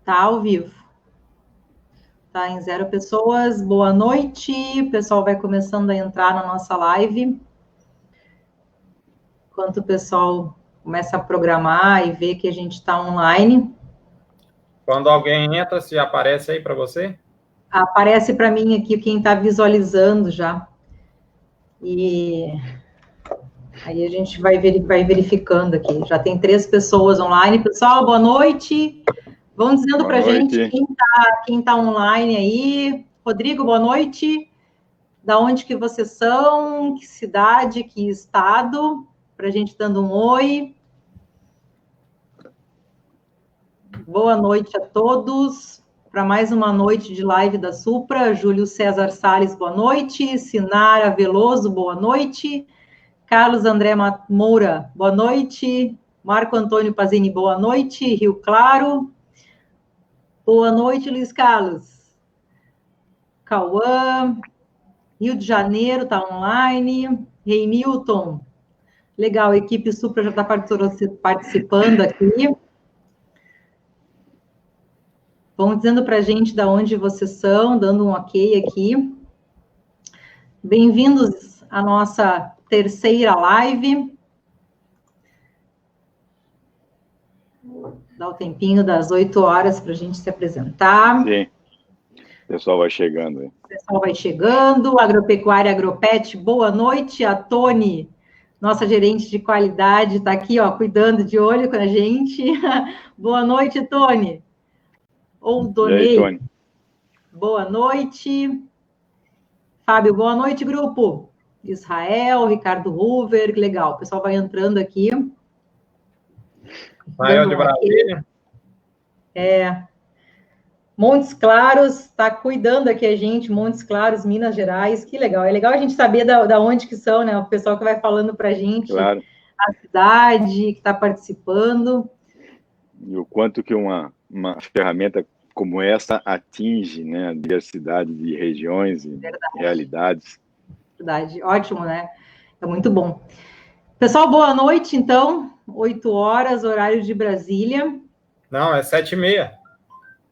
Tá ao vivo. Tá em 0 pessoas. Boa noite. O pessoal vai começando a entrar na nossa live. Enquanto o pessoal começa a programar e ver que a gente está online. Quando alguém entra, se aparece aí para você? Aparece para mim aqui quem está visualizando já. E aí a gente vai verificando aqui. Já tem 3 pessoas online. Pessoal, boa noite. Vão dizendo para a gente quem tá online aí. Rodrigo, boa noite. Da onde que vocês são? Que cidade? Que estado? Para a gente dando um oi. Boa noite a todos. Para mais uma noite de live da Supra. Júlio César Salles, boa noite. Sinara Veloso, boa noite. Carlos André Moura, boa noite. Marco Antônio Pazini, boa noite. Rio Claro. Boa noite, Luiz Carlos. Cauã. Rio de Janeiro está online. Rei Milton. Legal, a equipe Supra já está participando aqui. Vão dizendo para a gente de onde vocês são, dando um ok aqui. Bem-vindos à nossa terceira live. Dá o tempinho das 8 horas para a gente se apresentar. Sim, o pessoal vai chegando. Hein? O pessoal vai chegando. Agropecuária Agropet, boa noite. A Tony, nossa gerente de qualidade, está aqui, ó, cuidando de olho com a gente. Boa noite, Tony. Ou Donei. E aí, Tony? Boa noite. Fábio, boa noite, grupo. Israel, Ricardo Hoover, que legal. O pessoal vai entrando aqui. Israel de Brasília. Montes Claros, está cuidando aqui a gente, Montes Claros, Minas Gerais, que legal. É legal a gente saber da onde que são, né? O pessoal que vai falando para a gente, claro. A cidade, que está participando. E o quanto que uma ferramenta como essa atinge, né, a diversidade de regiões e realidades. Verdade, ótimo, né? É muito bom. Pessoal, boa noite, então. 8 horas, horário de Brasília. Não, é 7h30.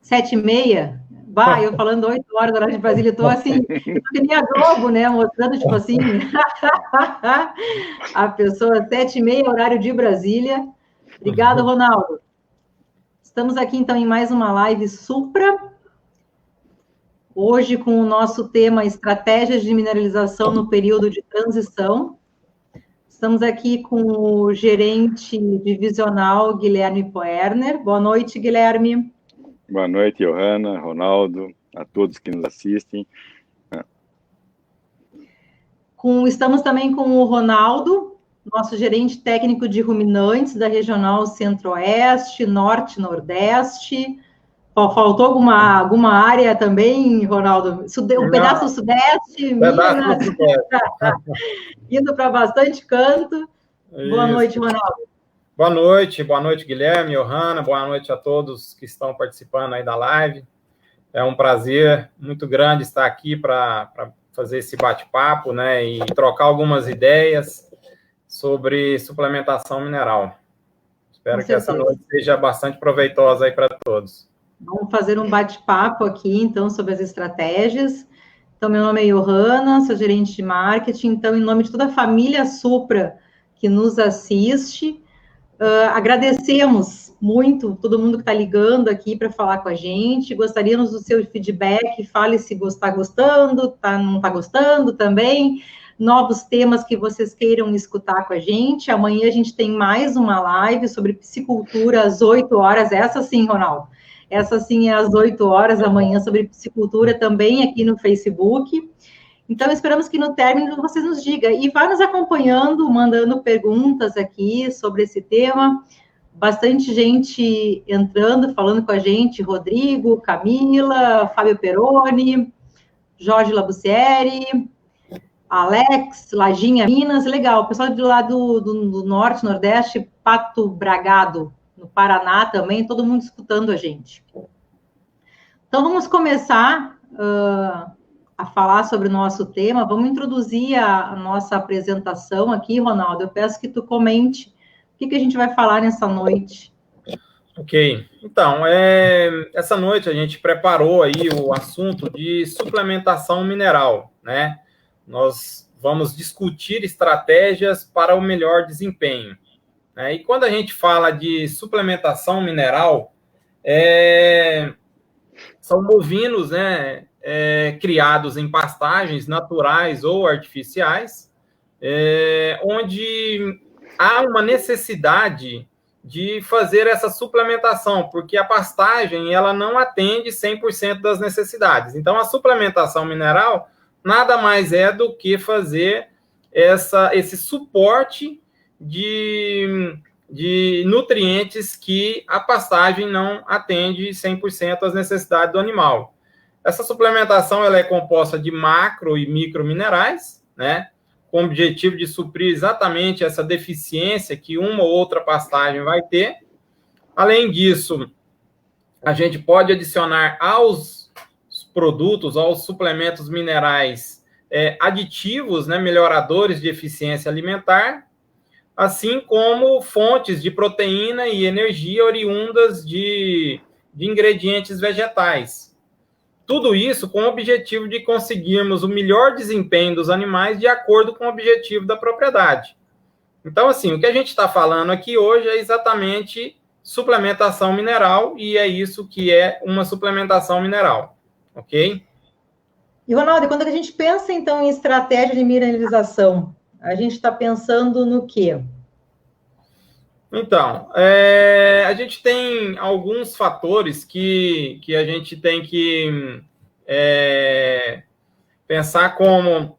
7h30? Bah, eu falando 8 horas, horário de Brasília, eu tô assim, que nem a Globo, né? Mostrando, tipo assim, a pessoa, 7h30, horário de Brasília. Obrigado, Ronaldo. Estamos aqui, então, em mais uma live Supra. Hoje, com o nosso tema Estratégias de Mineralização no Período de Transição. Estamos aqui com o gerente divisional, Guilherme Poerner. Boa noite, Guilherme. Boa noite, Johanna, Ronaldo, a todos que nos assistem. Estamos também com o Ronaldo, nosso gerente técnico de ruminantes da Regional Centro-Oeste, Norte-Nordeste. Faltou alguma área também, Ronaldo? Um pedaço do Sudeste, Minas, indo para bastante canto. Isso. Boa noite, Ronaldo. Boa noite, Guilherme, Johanna, boa noite a todos que estão participando aí da live. É um prazer muito grande estar aqui para fazer esse bate-papo, né, e trocar algumas ideias sobre suplementação mineral. Espero que essa noite seja bastante proveitosa aí para todos. Vamos fazer um bate-papo aqui, então, sobre as estratégias. Então, meu nome é Johanna, sou gerente de marketing. Então, em nome de toda a família Supra que nos assiste, agradecemos muito todo mundo que está ligando aqui para falar com a gente. Gostaríamos do seu feedback. Fale se está gostando, não está gostando também. Novos temas que vocês queiram escutar com a gente. Amanhã a gente tem mais uma live sobre piscicultura às 8 horas. Essa sim, Ronaldo. Essa sim é às 8 horas da manhã, sobre piscicultura, também aqui no Facebook. Então, esperamos que no término vocês nos digam. E vá nos acompanhando, mandando perguntas aqui sobre esse tema. Bastante gente entrando, falando com a gente. Rodrigo, Camila, Fábio Peroni, Jorge Labussieri, Alex, Lajinha, Minas. Legal, o pessoal de lá do Norte, Nordeste, Pato Bragado, no Paraná também, todo mundo escutando a gente. Então, vamos começar a falar sobre o nosso tema. Vamos introduzir a nossa apresentação aqui, Ronaldo. Eu peço que tu comente o que a gente vai falar nessa noite. Ok. Então, essa noite a gente preparou aí o assunto de suplementação mineral, né? Nós vamos discutir estratégias para o melhor desempenho, né? E quando a gente fala de suplementação mineral, são bovinos, né, criados em pastagens naturais ou artificiais, onde há uma necessidade de fazer essa suplementação, porque a pastagem ela não atende 100% das necessidades. Então, a suplementação mineral nada mais é do que fazer esse suporte de nutrientes que a pastagem não atende 100% às necessidades do animal. Essa suplementação ela é composta de macro e micro minerais, né, com o objetivo de suprir exatamente essa deficiência que uma ou outra pastagem vai ter. Além disso, a gente pode adicionar aos produtos, aos suplementos minerais, aditivos, né, melhoradores de eficiência alimentar, assim como fontes de proteína e energia oriundas de ingredientes vegetais. Tudo isso com o objetivo de conseguirmos o melhor desempenho dos animais de acordo com o objetivo da propriedade. Então, assim, o que a gente está falando aqui hoje é exatamente suplementação mineral, e é isso que é uma suplementação mineral, ok? E, Ronaldo, quando a gente pensa, então, em estratégia de mineralização, a gente está pensando no quê? Então, a gente tem alguns fatores que a gente tem que pensar como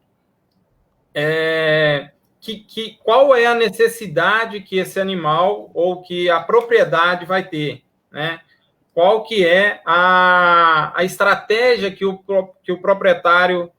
qual é a necessidade que esse animal ou que a propriedade vai ter, né? Qual que é a estratégia que o proprietário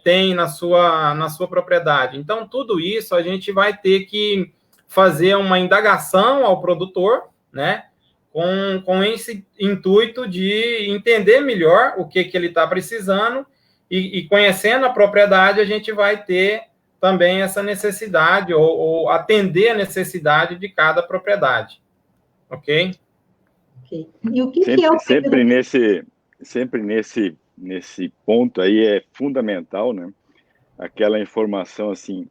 tem na sua propriedade. Então, tudo isso a gente vai ter que fazer uma indagação ao produtor, né, com esse intuito de entender melhor o que ele está precisando, e conhecendo a propriedade, a gente vai ter também essa necessidade, ou atender a necessidade de cada propriedade. Ok? Okay. E o que é o sempre nesse ponto aí é fundamental, né, aquela informação assim,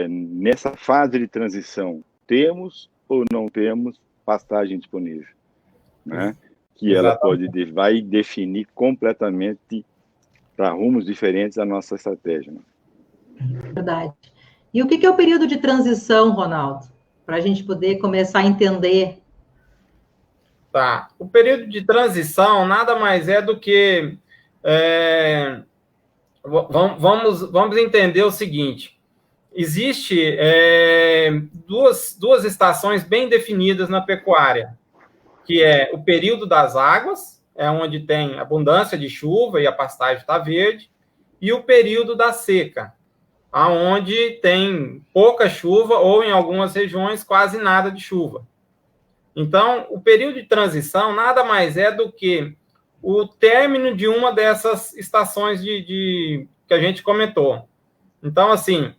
nessa fase de transição, temos ou não temos pastagem disponível, né? Que exatamente. Ela vai definir completamente para rumos diferentes a nossa estratégia. Né? Verdade. E o que é o período de transição, Ronaldo? Para a gente poder começar a entender. Tá. O período de transição nada mais é do que... vamos entender o seguinte. Existe duas estações bem definidas na pecuária, que é o período das águas, onde tem abundância de chuva e a pastagem está verde, e o período da seca, onde tem pouca chuva ou, em algumas regiões, quase nada de chuva. Então, o período de transição nada mais é do que o término de uma dessas estações que a gente comentou. Então, assim...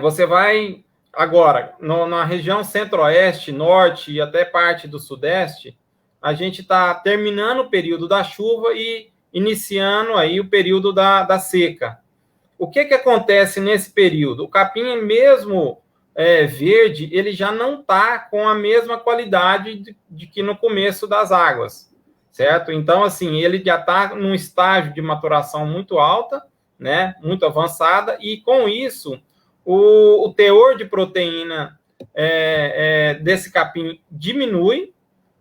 você vai agora, na região centro-oeste, norte e até parte do sudeste, a gente está terminando o período da chuva e iniciando aí o período da seca. O que acontece nesse período? O capim, mesmo verde, ele já não está com a mesma qualidade de que no começo das águas, certo? Então, assim, ele já está num estágio de maturação muito alta, né, muito avançada, e com isso... O teor de proteína desse capim diminui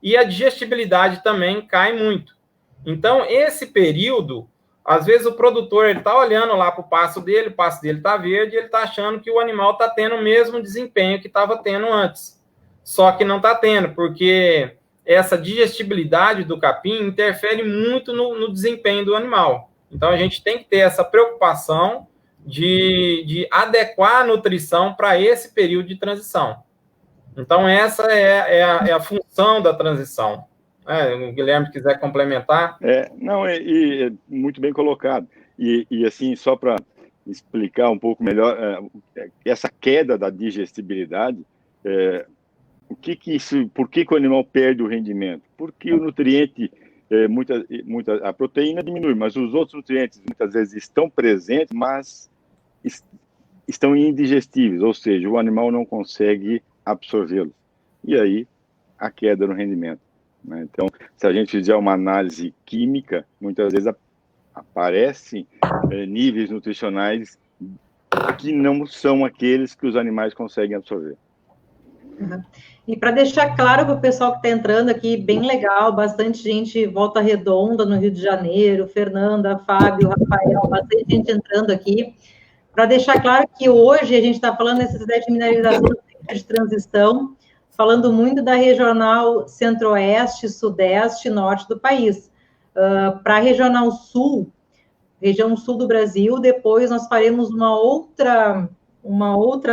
e a digestibilidade também cai muito. Então, esse período, às vezes o produtor está olhando lá para o pasto dele está verde, e ele está achando que o animal está tendo o mesmo desempenho que estava tendo antes. Só que não está tendo, porque essa digestibilidade do capim interfere muito no desempenho do animal. Então, a gente tem que ter essa preocupação de adequar a nutrição para esse período de transição. Então, essa é a função da transição. O Guilherme quiser complementar. Não, é muito bem colocado. E assim, só para explicar um pouco melhor, essa queda da digestibilidade, por que o animal perde o rendimento? Porque o nutriente, a proteína diminui, mas os outros nutrientes muitas vezes estão presentes, mas estão indigestíveis, ou seja, o animal não consegue absorvê-los. E aí, a queda no rendimento, né? Então, se a gente fizer uma análise química, muitas vezes aparecem níveis nutricionais que não são aqueles que os animais conseguem absorver. E para deixar claro para o pessoal que está entrando aqui, bem legal, bastante gente, Volta Redonda no Rio de Janeiro, Fernanda, Fábio, Rafael, bastante gente entrando aqui. Para deixar claro que hoje a gente está falando da necessidade de mineralização de transição, falando muito da regional centro-oeste, sudeste, norte do país. Para a regional sul, região sul do Brasil, depois nós faremos uma outra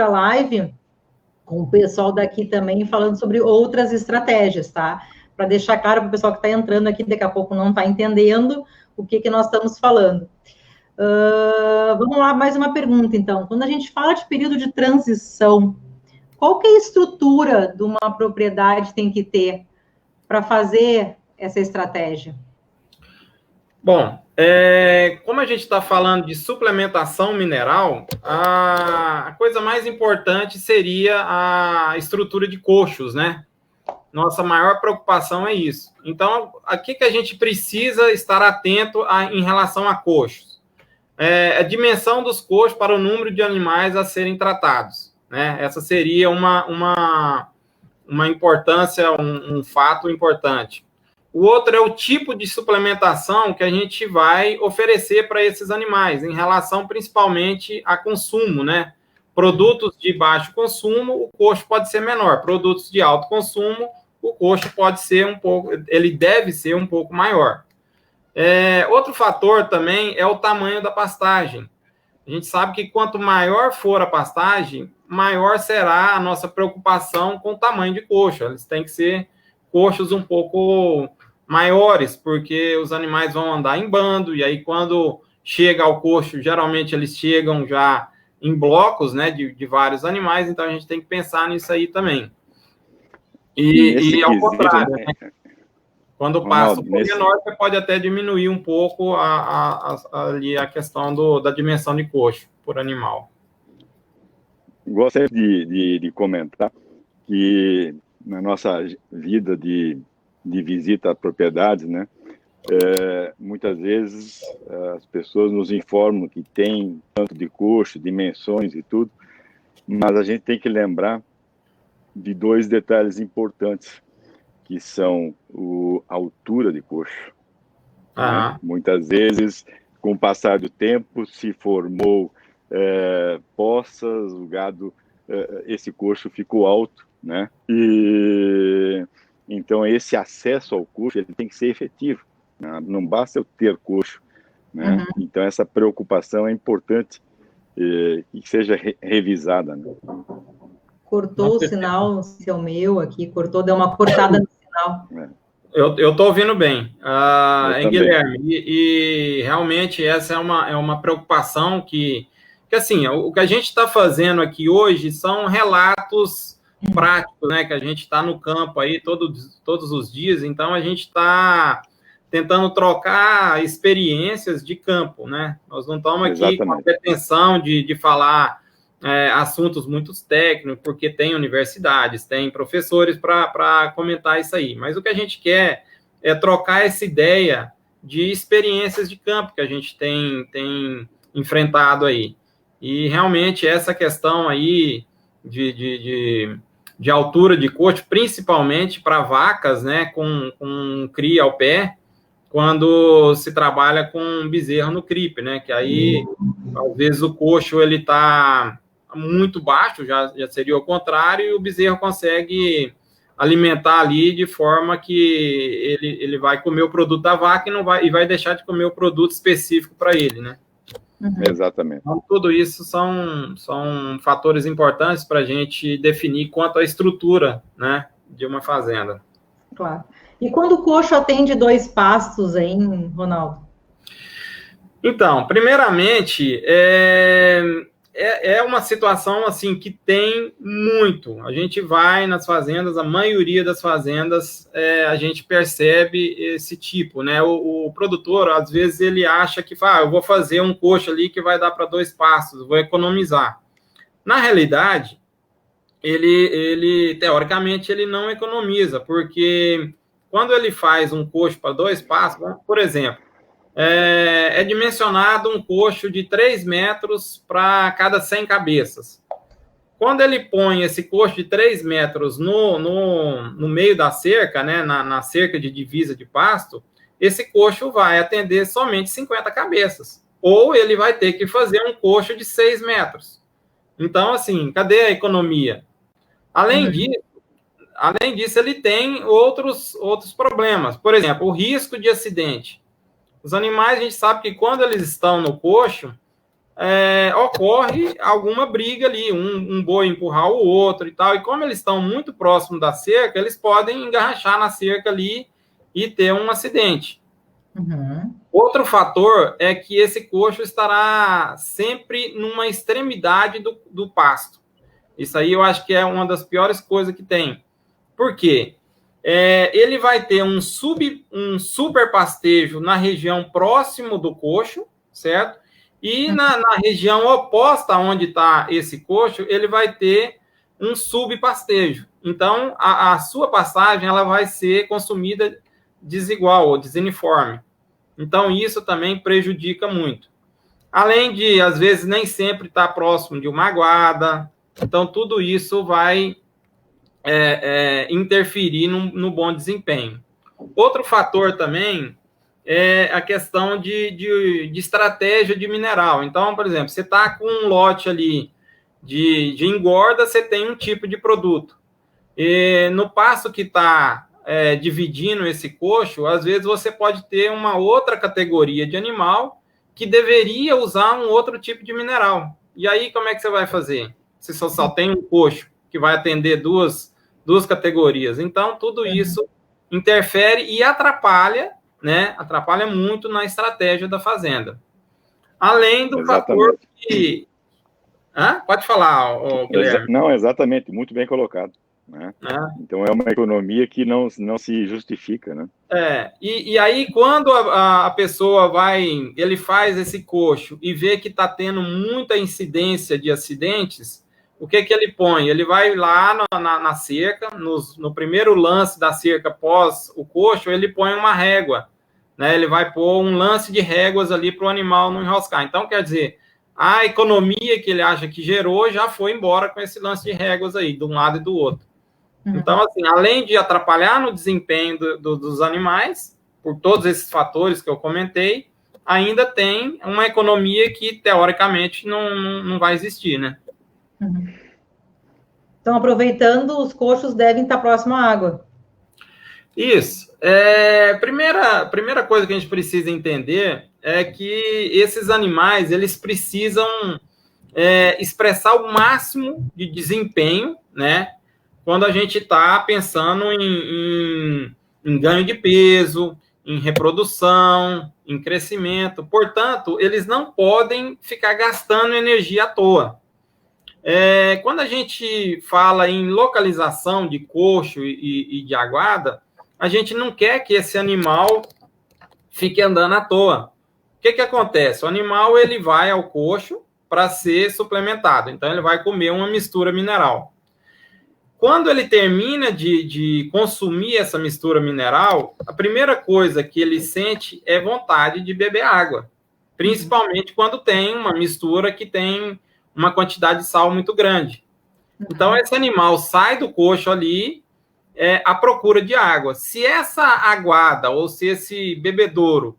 live com o pessoal daqui também, falando sobre outras estratégias, tá? Para deixar claro para o pessoal que está entrando aqui, daqui a pouco não está entendendo o que nós estamos falando. Vamos lá, mais uma pergunta, então. Quando a gente fala de período de transição, qual que é a estrutura de uma propriedade tem que ter para fazer essa estratégia? Bom, como a gente está falando de suplementação mineral, a coisa mais importante seria a estrutura de coxos, né? Nossa maior preocupação é isso. Então, aqui que a gente precisa estar atento em relação a coxos. A dimensão dos coxos para o número de animais a serem tratados, né? Essa seria uma importância, um fato importante. O outro é o tipo de suplementação que a gente vai oferecer para esses animais, em relação principalmente a consumo, né? Produtos de baixo consumo, o coxo pode ser menor. Produtos de alto consumo, o coxo pode ser ele deve ser um pouco maior. Outro fator também é o tamanho da pastagem. A gente sabe que quanto maior for a pastagem, maior será a nossa preocupação com o tamanho de coxo. Eles têm que ser coxos um pouco maiores, porque os animais vão andar em bando, e aí quando chega ao coxo, geralmente eles chegam já em blocos, né, de vários animais, então a gente tem que pensar nisso aí também. E ao contrário, né? Quando passa um pouco menor, você pode até diminuir um pouco ali a questão da dimensão de coxo por animal. Gostaria de comentar que na nossa vida de visita a propriedades, né, muitas vezes as pessoas nos informam que tem tanto de coxo, dimensões e tudo, mas a gente tem que lembrar de dois detalhes importantes, que são a altura de coxo. Né? Muitas vezes, com o passar do tempo, se formou poças, o gado, esse coxo ficou alto, né? E então esse acesso ao coxo ele tem que ser efetivo, né? Não basta eu ter coxo, né? Então essa preocupação é importante que seja revisada, né? Cortou o sinal, seu meu aqui, deu uma cortada no sinal. Eu estou ouvindo bem, Guilherme, e realmente essa é uma preocupação que assim, o que a gente está fazendo aqui hoje são relatos práticos, né, que a gente está no campo aí todos os dias, então a gente está tentando trocar experiências de campo, né, nós não estamos aqui com a pretensão de falar assuntos muito técnicos, porque tem universidades, tem professores para comentar isso aí, mas o que a gente quer é trocar essa ideia de experiências de campo que a gente tem enfrentado aí. E realmente essa questão aí de altura de coxo, principalmente para vacas, né, com cria ao pé, quando se trabalha com bezerro no cripe, né, que aí às vezes o coxo ele está muito baixo, já seria o contrário, e o bezerro consegue alimentar ali de forma que ele vai comer o produto da vaca e vai deixar de comer o produto específico para ele, né? Exatamente. Então, tudo isso são fatores importantes para a gente definir quanto à estrutura, né, de uma fazenda. Claro. E quando o coxo atende 2 pastos, hein, Ronaldo? Então, primeiramente, é uma situação assim que tem muito. A gente vai nas fazendas, a maioria das fazendas, a gente percebe esse tipo, né? O produtor, às vezes, ele acha que eu vou fazer um coxo ali que vai dar para 2 pastos, vou economizar. Na realidade, ele teoricamente, ele não economiza, porque quando ele faz um coxo para 2 pastos, por exemplo, é dimensionado um coxo de 3 metros para cada 100 cabeças. Quando ele põe esse coxo de 3 metros no meio da cerca, né, na cerca de divisa de pasto, esse coxo vai atender somente 50 cabeças. Ou ele vai ter que fazer um coxo de 6 metros. Então, assim, cadê a economia? Além disso, ele tem outros problemas. Por exemplo, o risco de acidente. Os animais, a gente sabe que quando eles estão no coxo, ocorre alguma briga ali, um boi empurrar o outro e tal, e como eles estão muito próximos da cerca, eles podem engarrachar na cerca ali e ter um acidente. Uhum. Outro fator é que esse coxo estará sempre numa extremidade do pasto. Isso aí eu acho que é uma das piores coisas que tem. Por quê? Ele vai ter um super pastejo na região próximo do coxo, certo? E na região oposta onde está esse coxo, ele vai ter um subpastejo. Então, a sua pastagem ela vai ser consumida desigual ou desuniforme. Então, isso também prejudica muito. Além de, às vezes, nem sempre estar próximo de uma aguada. Então, tudo isso vai interferir no bom desempenho. Outro fator também é a questão de estratégia de mineral. Então, por exemplo, você está com um lote ali de engorda, você tem um tipo de produto. E no passo que está dividindo esse coxo, às vezes você pode ter uma outra categoria de animal que deveria usar um outro tipo de mineral. E aí, como é que você vai fazer? Você só tem um coxo que vai atender duas categorias. Então, tudo isso interfere e atrapalha, né? Atrapalha muito na estratégia da fazenda. Além do fator que... Pode falar, Guilherme. Não, exatamente, muito bem colocado. Né? Então, é uma economia que não se justifica, né? E aí, quando a pessoa ele faz esse coxo e vê que está tendo muita incidência de acidentes, o que ele põe? Ele vai lá na cerca, no primeiro lance da cerca pós o coxo, ele põe uma régua, né? Ele vai pôr um lance de réguas ali para o animal não enroscar. Então, quer dizer, a economia que ele acha que gerou já foi embora com esse lance de réguas aí, de um lado e do outro. Então, assim, além de atrapalhar no desempenho dos animais, por todos esses fatores que eu comentei, ainda tem uma economia que, teoricamente, não vai existir, né? Então, aproveitando, os coxos devem estar próximos à água. Isso. Primeira coisa que a gente precisa entender é que esses animais, eles precisam expressar o máximo de desempenho, né? Quando a gente está pensando em ganho de peso, em reprodução, em crescimento. Portanto, eles não podem ficar gastando energia à toa. Quando a gente fala em localização de coxo e de aguada, a gente não quer que esse animal fique andando à toa. O que acontece? O animal ele vai ao coxo para ser suplementado. Então, ele vai comer uma mistura mineral. Quando ele termina de consumir essa mistura mineral, a primeira coisa que ele sente é vontade de beber água, principalmente quando tem uma mistura que tem uma quantidade de sal muito grande. Então, esse animal sai do coxo ali à procura de água. Se essa aguada ou se esse bebedouro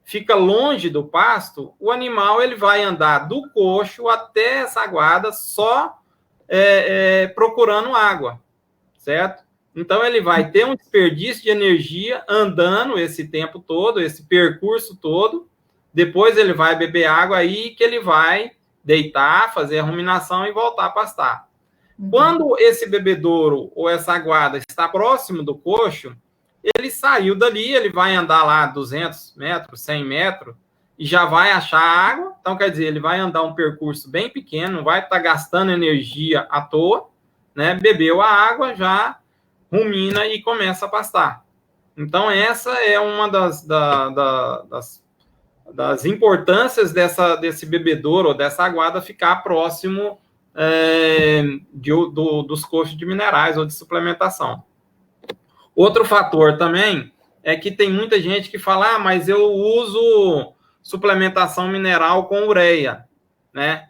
fica longe do pasto, o animal ele vai andar do coxo até essa aguada só procurando água, certo? Então, ele vai ter um desperdício de energia andando esse tempo todo, esse percurso todo. Depois ele vai beber água aí que ele vai deitar, fazer a ruminação e voltar a pastar. Quando esse bebedouro ou essa aguada está próximo do coxo, ele saiu dali, ele vai andar lá 200 metros, 100 metros, e já vai achar água. Então, quer dizer, ele vai andar um percurso bem pequeno, não vai estar gastando energia à toa, né? Bebeu a água, já rumina e começa a pastar. Então, essa é uma das importâncias desse bebedouro ou dessa aguada ficar próximo dos coxos de minerais ou de suplementação. Outro fator também é que tem muita gente que fala, mas eu uso suplementação mineral com ureia, né?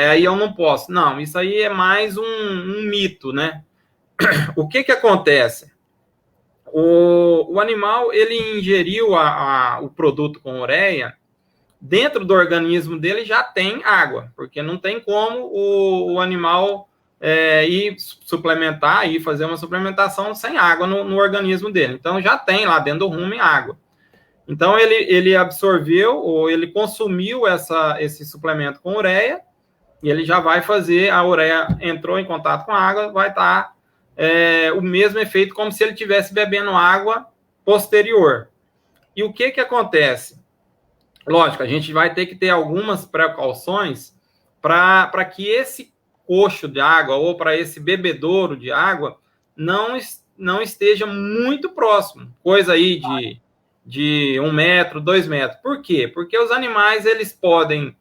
Aí eu não posso. Não, isso aí é mais um mito, né? O que acontece? O animal, ele ingeriu o produto com ureia, dentro do organismo dele já tem água, porque não tem como o animal ir suplementar, ir fazer uma suplementação sem água no organismo dele. Então, já tem lá dentro do rumen água. Então, ele absorveu, ou ele consumiu esse suplemento com ureia, e ele já vai fazer, a ureia entrou em contato com a água, vai estar o mesmo efeito, como se ele estivesse bebendo água posterior. E o que acontece? Lógico, a gente vai ter que ter algumas precauções para que esse coxo de água ou para esse bebedouro de água não esteja muito próximo, coisa aí de 1 metro, 2 metros. Por quê? Porque os animais, eles podem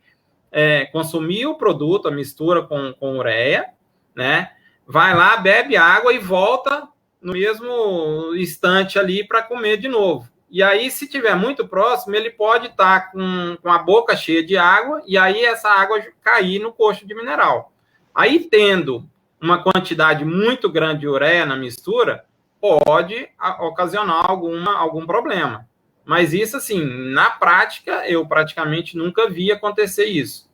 consumir o produto, a mistura com ureia, né? Vai lá, bebe água e volta no mesmo instante ali para comer de novo. E aí, se tiver muito próximo, ele pode estar com a boca cheia de água e aí essa água cair no coxo de mineral. Aí, tendo uma quantidade muito grande de ureia na mistura, pode ocasionar algum problema. Mas isso, assim, na prática, eu praticamente nunca vi acontecer isso.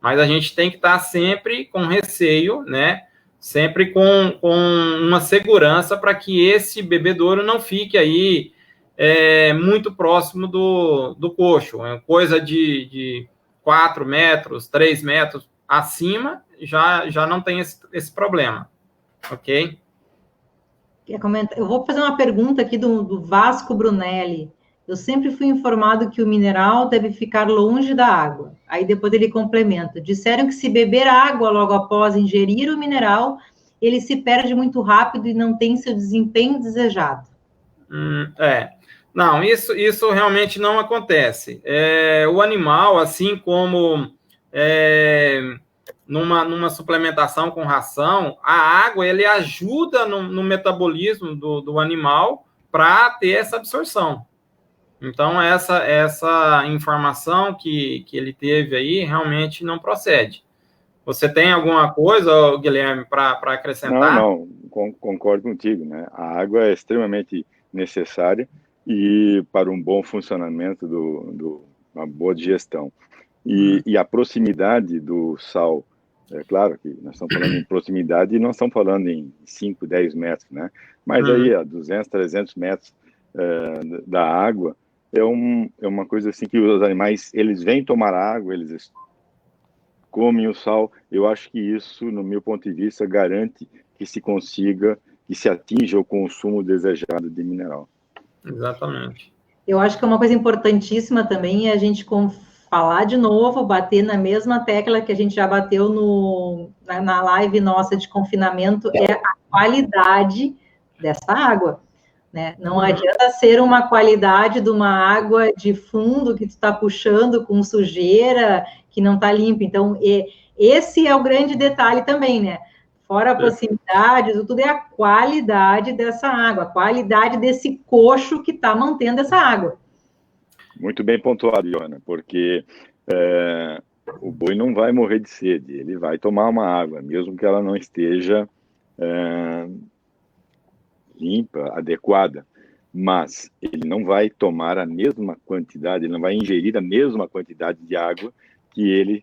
Mas a gente tem que estar sempre com receio, né? Sempre com uma segurança para que esse bebedouro não fique aí muito próximo do coxo. Coisa de 4 metros, 3 metros acima, já não tem esse problema. Ok? Eu vou fazer uma pergunta aqui do Vasco Brunelli. Eu sempre fui informado que o mineral deve ficar longe da água. Aí depois ele complementa. Disseram que se beber água logo após ingerir o mineral, ele se perde muito rápido e não tem seu desempenho desejado. Não, isso realmente não acontece. O animal, assim como numa suplementação com ração, a água ele ajuda no metabolismo do animal para ter essa absorção. Então, essa informação que ele teve aí realmente não procede. Você tem alguma coisa, Guilherme, para acrescentar? Não, concordo contigo, né? A água é extremamente necessária e para um bom funcionamento uma boa digestão. E a proximidade do sal, é claro que nós estamos falando em proximidade e não estamos falando em 5, 10 metros, né? Mas aí a 200, 300 metros da água é uma coisa assim que os animais, eles vêm tomar água, eles comem o sal. Eu acho que isso, no meu ponto de vista, garante que se atinja o consumo desejado de mineral. Exatamente. Eu acho que é uma coisa importantíssima também é a gente falar de novo, bater na mesma tecla que a gente já bateu na live nossa de confinamento, é a qualidade dessa água. Né? Não adianta ser uma qualidade de uma água de fundo que tu está puxando com sujeira, que não está limpa. Então, esse é o grande detalhe também, né? Fora a proximidade, tudo é a qualidade dessa água, a qualidade desse coxo que está mantendo essa água. Muito bem pontuado, Joana, porque o boi não vai morrer de sede, ele vai tomar uma água, mesmo que ela não esteja limpa, adequada, mas ele não vai tomar a mesma quantidade, ele não vai ingerir a mesma quantidade de água que ele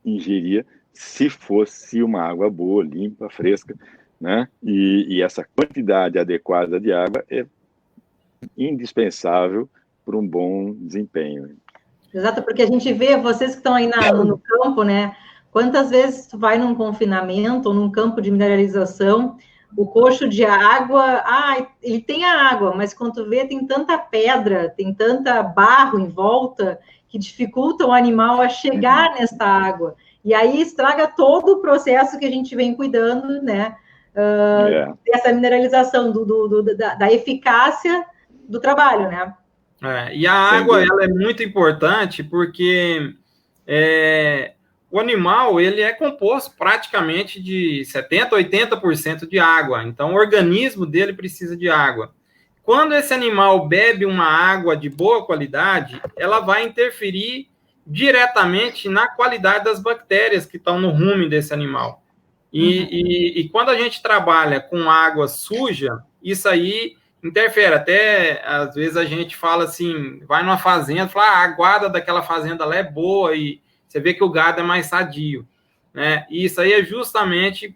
ingeria se fosse uma água boa, limpa, fresca, né? E essa quantidade adequada de água é indispensável para um bom desempenho. Exato, porque a gente vê, vocês que estão aí no campo, né? Quantas vezes tu vai num confinamento ou num campo de mineralização, o coxo de água, ele tem a água, mas quando tu vê, tem tanta pedra, tem tanta barro em volta, que dificulta o animal a chegar nesta água. E aí estraga todo o processo que a gente vem cuidando, né? Dessa mineralização, da eficácia do trabalho, né? E a água, ela é muito importante porque o animal, ele é composto praticamente de 70%, 80% de água. Então, o organismo dele precisa de água. Quando esse animal bebe uma água de boa qualidade, ela vai interferir diretamente na qualidade das bactérias que estão no rumen desse animal. E quando a gente trabalha com água suja, isso aí interfere. Até, às vezes, a gente fala assim, vai numa fazenda, fala, a aguada daquela fazenda lá é boa, e você vê que o gado é mais sadio, né? E isso aí é justamente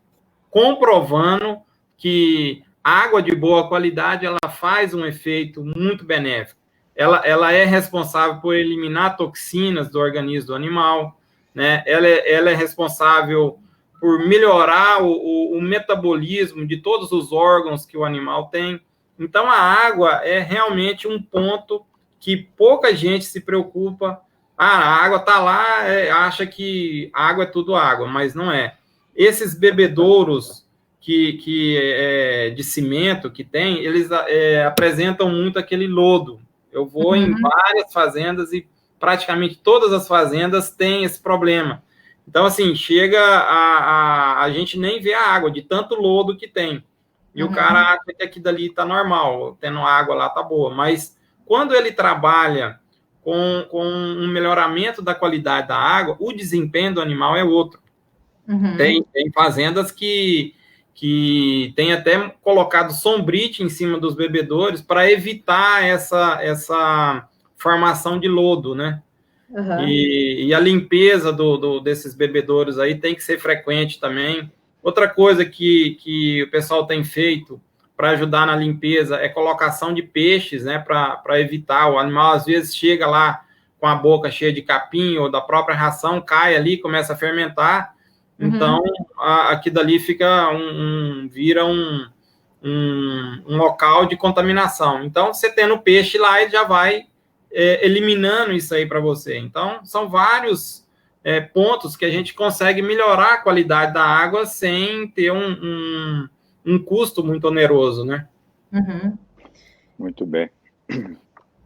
comprovando que água de boa qualidade, ela faz um efeito muito benéfico. Ela é responsável por eliminar toxinas do organismo do animal, né? Ela é responsável por melhorar o metabolismo de todos os órgãos que o animal tem. Então, a água é realmente um ponto que pouca gente se preocupa. A água está lá, acha que água é tudo água, mas não é. Esses bebedouros de cimento que tem, eles apresentam muito aquele lodo. Eu vou em várias fazendas e praticamente todas as fazendas têm esse problema. Então, assim, chega a gente nem vê a água, de tanto lodo que tem. E o cara acha que aquilo dali está normal, tendo água lá está boa. Mas quando ele trabalha com um melhoramento da qualidade da água, o desempenho do animal é outro. Tem fazendas que tem até colocado sombrite em cima dos bebedouros para evitar essa formação de lodo, né? E a limpeza desses bebedouros aí tem que ser frequente também. Outra coisa que o pessoal tem feito para ajudar na limpeza é colocação de peixes, né? Para evitar, o animal às vezes chega lá com a boca cheia de capim ou da própria ração, cai ali, começa a fermentar. Então, aqui dali vira um local de contaminação. Então, você tendo peixe lá, ele já vai eliminando isso aí para você. Então, são vários pontos que a gente consegue melhorar a qualidade da água sem ter um custo muito oneroso, né? Muito bem.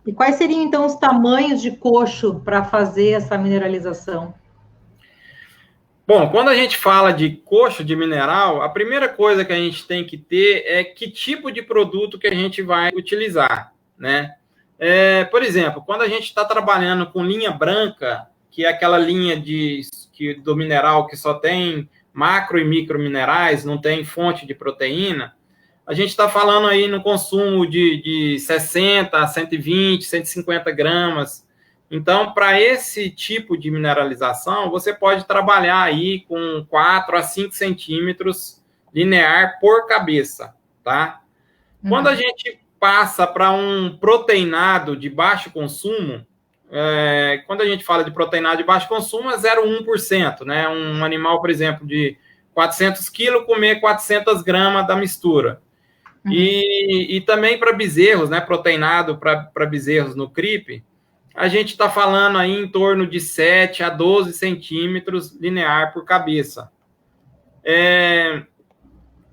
E quais seriam, então, os tamanhos de coxo para fazer essa mineralização? Bom, quando a gente fala de coxo de mineral, a primeira coisa que a gente tem que ter é que tipo de produto que a gente vai utilizar, né? Por exemplo, quando a gente está trabalhando com linha branca, que é aquela linha do mineral que só tem macro e micro minerais, não tem fonte de proteína, a gente está falando aí no consumo de 60 a 120, 150 gramas. Então, para esse tipo de mineralização, você pode trabalhar aí com 4 a 5 centímetros linear por cabeça, tá? Quando a gente passa para um proteinado de baixo consumo, quando a gente fala de proteinado de baixo consumo, é 0,1%, né? Um animal, por exemplo, de 400 quilos, comer 400 gramas da mistura. E também para bezerros, né? Proteinado para bezerros no CRIP, a gente está falando aí em torno de 7 a 12 centímetros linear por cabeça.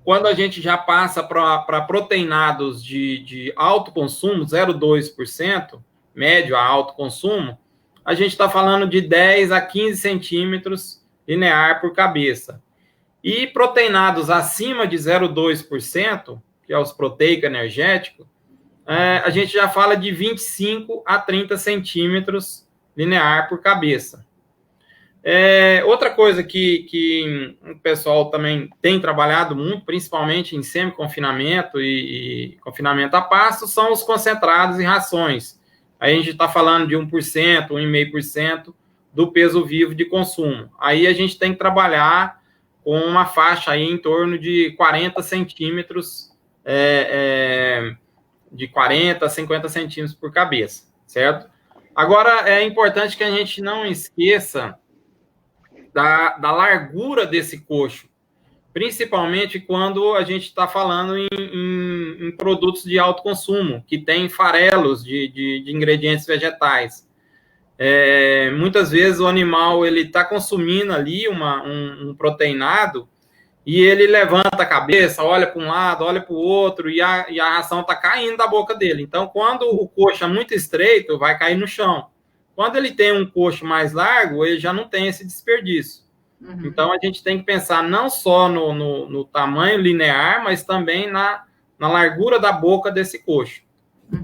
Quando a gente já passa para proteinados de alto consumo, 0,2%, médio a alto consumo, a gente está falando de 10 a 15 centímetros linear por cabeça. E proteinados acima de 0,2%, que é os proteico energético, a gente já fala de 25 a 30 centímetros linear por cabeça. Outra coisa que o pessoal também tem trabalhado muito, principalmente em semi-confinamento e confinamento a pasto, são os concentrados em rações. Aí a gente está falando de 1%, 1,5% do peso vivo de consumo. Aí a gente tem que trabalhar com uma faixa aí em torno de 40 centímetros, de 40 a 50 centímetros por cabeça, certo? Agora, é importante que a gente não esqueça da largura desse coxo, principalmente quando a gente está falando em produtos de alto consumo, que tem farelos de ingredientes vegetais. Muitas vezes o animal ele está consumindo ali um proteinado e ele levanta a cabeça, olha para um lado, olha para o outro, e a ração está caindo da boca dele. Então, quando o coxo é muito estreito, vai cair no chão. Quando ele tem um coxo mais largo, ele já não tem esse desperdício. Uhum. Então, a gente tem que pensar não só no tamanho linear, mas também na largura da boca desse coxo,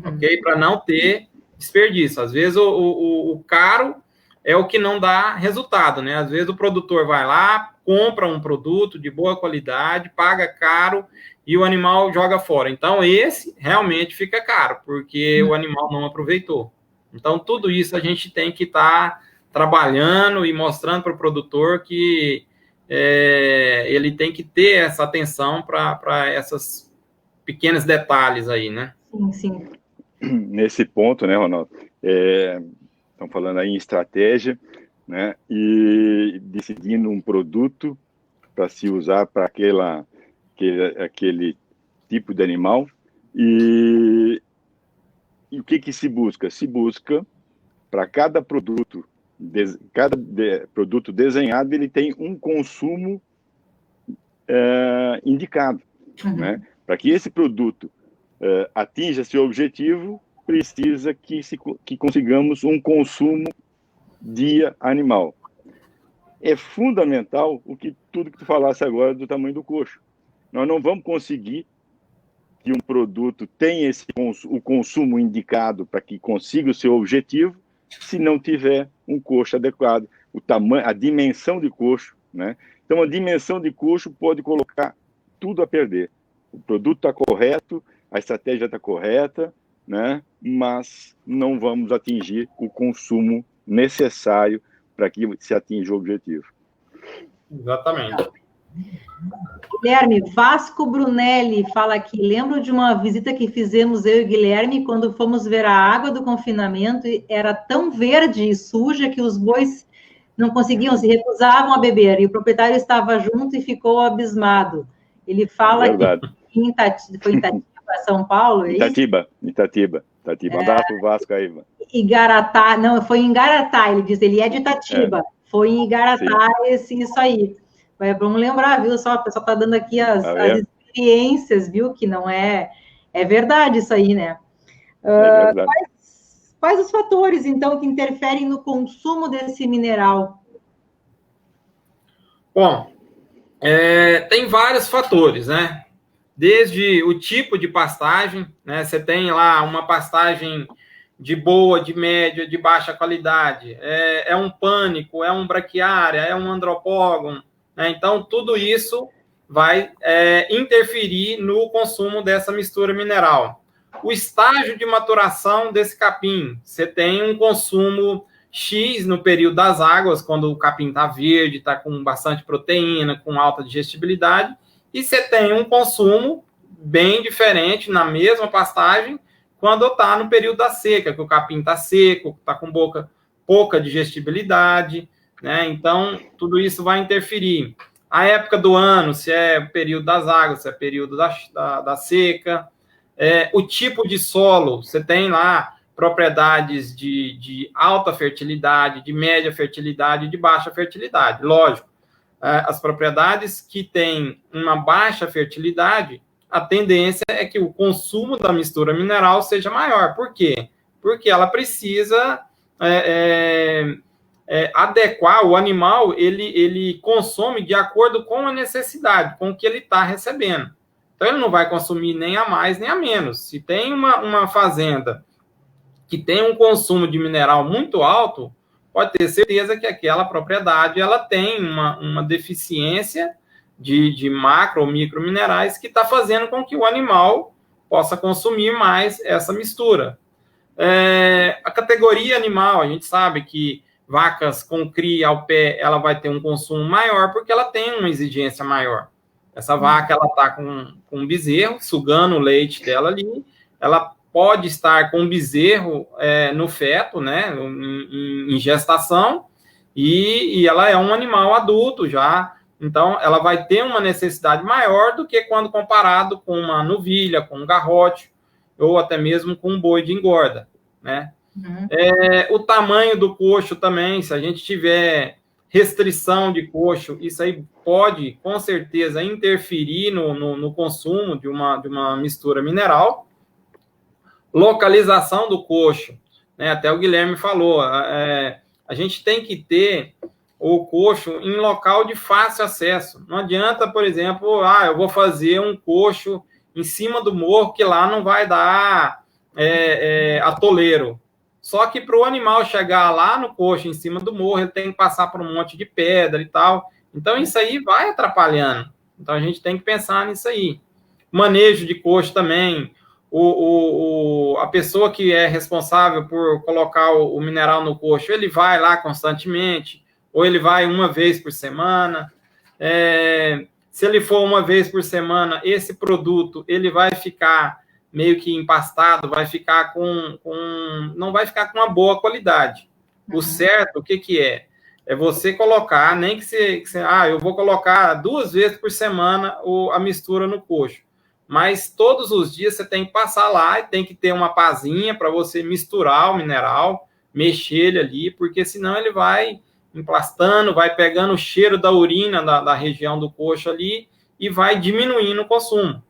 ok? Para não ter desperdício. Às vezes, o caro é o que não dá resultado, né? Às vezes, o produtor vai lá, compra um produto de boa qualidade, paga caro e o animal joga fora. Então, esse realmente fica caro, porque o animal não aproveitou. Então, tudo isso a gente tem que estar trabalhando e mostrando para o produtor que ele tem que ter essa atenção para esses pequenos detalhes aí, né? Sim, sim. Nesse ponto, né, Ronaldo? Estamos falando aí em estratégia, né? E decidindo um produto para se usar para aquele tipo de animal. E o que se busca? Se busca para cada produto desenhado, ele tem um consumo indicado, né? Para que esse produto atinja seu objetivo, precisa que consigamos um consumo dia animal. É fundamental tudo que tu falasse agora do tamanho do coxo. Nós não vamos conseguir que um produto tenha o consumo indicado para que consiga o seu objetivo se não tiver um coxo adequado, o tamanho, a dimensão de coxo, né? Então, a dimensão de coxo pode colocar tudo a perder. O produto está correto, a estratégia está correta, né? Mas não vamos atingir o consumo necessário para que se atinja o objetivo. Exatamente. Guilherme, Vasco Brunelli fala aqui, lembro de uma visita que fizemos eu e Guilherme quando fomos ver a água do confinamento e era tão verde e suja que os bois não conseguiam, se recusavam a beber e o proprietário estava junto e ficou abismado. Ele fala que foi em Itatiba, São Paulo, é Itatiba. Abraço o Vasco aí, mano. Igaratá, não, foi em Igaratá, ele diz, ele é de Itatiba, foi em Igaratá isso aí. Vamos lembrar, viu? Só o pessoal está dando aqui as experiências, viu? Que não é verdade isso aí, né? Quais os fatores, então, que interferem no consumo desse mineral? Bom, tem vários fatores, né? Desde o tipo de pastagem, né? Você tem lá uma pastagem de boa, de média, de baixa qualidade. É um pânico, é um braquiária, é um andropógon. Então, tudo isso vai interferir no consumo dessa mistura mineral. O estágio de maturação desse capim, você tem um consumo X no período das águas, quando o capim está verde, está com bastante proteína, com alta digestibilidade, e você tem um consumo bem diferente na mesma pastagem quando está no período da seca, que o capim está seco, está com pouca digestibilidade, né? Então, tudo isso vai interferir. A época do ano, se é o período das águas, se é o período da seca. O tipo de solo, você tem lá propriedades de alta fertilidade, de média fertilidade e de baixa fertilidade. Lógico, as propriedades que têm uma baixa fertilidade, a tendência é que o consumo da mistura mineral seja maior. Por quê? Porque ela precisa... adequar, o animal, ele consome de acordo com a necessidade, com o que ele está recebendo. Então, ele não vai consumir nem a mais, nem a menos. Se tem uma fazenda que tem um consumo de mineral muito alto, pode ter certeza que aquela propriedade ela tem uma deficiência de macro ou micro minerais que está fazendo com que o animal possa consumir mais essa mistura. A categoria animal, a gente sabe que vacas com cria ao pé, ela vai ter um consumo maior porque ela tem uma exigência maior. Essa vaca, ela está com um bezerro, sugando o leite dela ali, ela pode estar com um bezerro no feto, né, em gestação, e ela é um animal adulto já, Então, ela vai ter uma necessidade maior do que quando comparado com uma novilha, com um garrote, ou até mesmo com um boi de engorda, né? Uhum. O tamanho do coxo também, se a gente tiver restrição de coxo, isso aí pode, com certeza, interferir no consumo de uma mistura mineral. Localização do coxo, né? Até o Guilherme falou, a gente tem que ter o coxo em local de fácil acesso. Não adianta, por exemplo, eu vou fazer um coxo em cima do morro, que lá não vai dar atoleiro. Só que para o animal chegar lá no coxo, em cima do morro, ele tem que passar por um monte de pedra e tal. Então, isso aí vai atrapalhando. Então, a gente tem que pensar nisso aí. Manejo de coxo também. A pessoa que é responsável por colocar o mineral no coxo, ele vai lá constantemente, ou ele vai uma vez por semana. Se ele for uma vez por semana, esse produto ele vai ficar meio que empastado, vai ficar não vai ficar com uma boa qualidade. Uhum. O certo, o que é? É você colocar, nem que você eu vou colocar 2 vezes por semana a mistura no coxo. Mas todos os dias você tem que passar lá e tem que ter uma pazinha para você misturar o mineral, mexer ele ali, porque senão ele vai emplastando, vai pegando o cheiro da urina da região do coxo ali e vai diminuindo o consumo,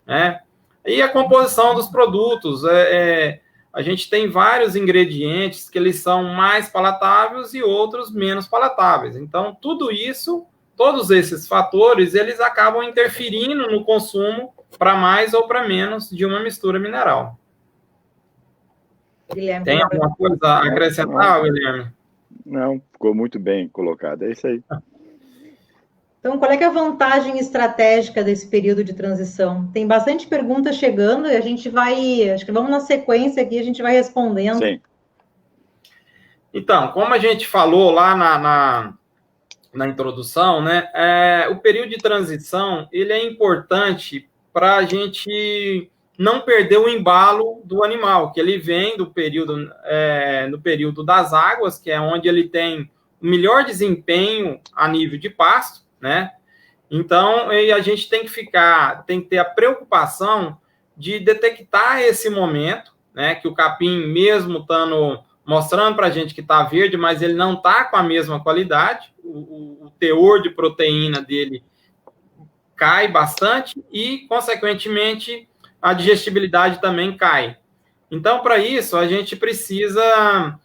né? E a composição dos produtos, a gente tem vários ingredientes que eles são mais palatáveis e outros menos palatáveis. Então, tudo isso, todos esses fatores, eles acabam interferindo no consumo para mais ou para menos de uma mistura mineral. Guilherme, tem alguma coisa a acrescentar, Guilherme? Não, ficou muito bem colocado, é isso aí. Então, qual é que é a vantagem estratégica desse período de transição? Tem bastante perguntas chegando e a gente vai, acho que vamos na sequência aqui, a gente vai respondendo. Sim. Então, como a gente falou lá na introdução, né, o período de transição, ele é importante para a gente não perder o embalo do animal, que ele vem do período das águas, que é onde ele tem o melhor desempenho a nível de pasto, né? Então, a gente tem que ter a preocupação de detectar esse momento, né? Que o capim, mesmo estando mostrando para a gente que está verde, mas ele não está com a mesma qualidade, o teor de proteína dele cai bastante e, consequentemente, a digestibilidade também cai. Então, para isso, a gente precisa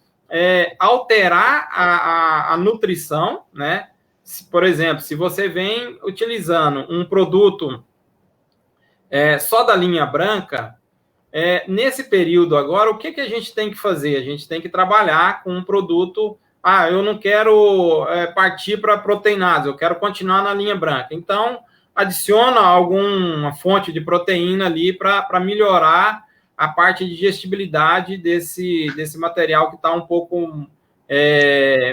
alterar a nutrição, né? Por exemplo, se você vem utilizando um produto só da linha branca, nesse período agora, o que a gente tem que fazer? A gente tem que trabalhar com um produto. Eu não quero partir para proteinase, eu quero continuar na linha branca. Então, adiciona alguma fonte de proteína ali para melhorar a parte de digestibilidade desse material que está um pouco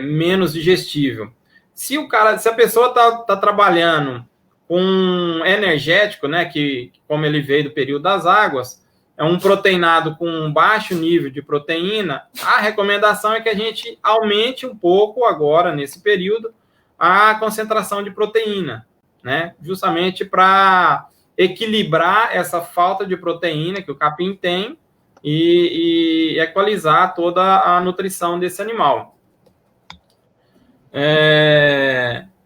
menos digestível. Se a pessoa está trabalhando com um energético, né, que como ele veio do período das águas, é um proteinado com um baixo nível de proteína, a recomendação é que a gente aumente um pouco agora, nesse período, a concentração de proteína, né, justamente para equilibrar essa falta de proteína que o capim tem e equalizar toda a nutrição desse animal.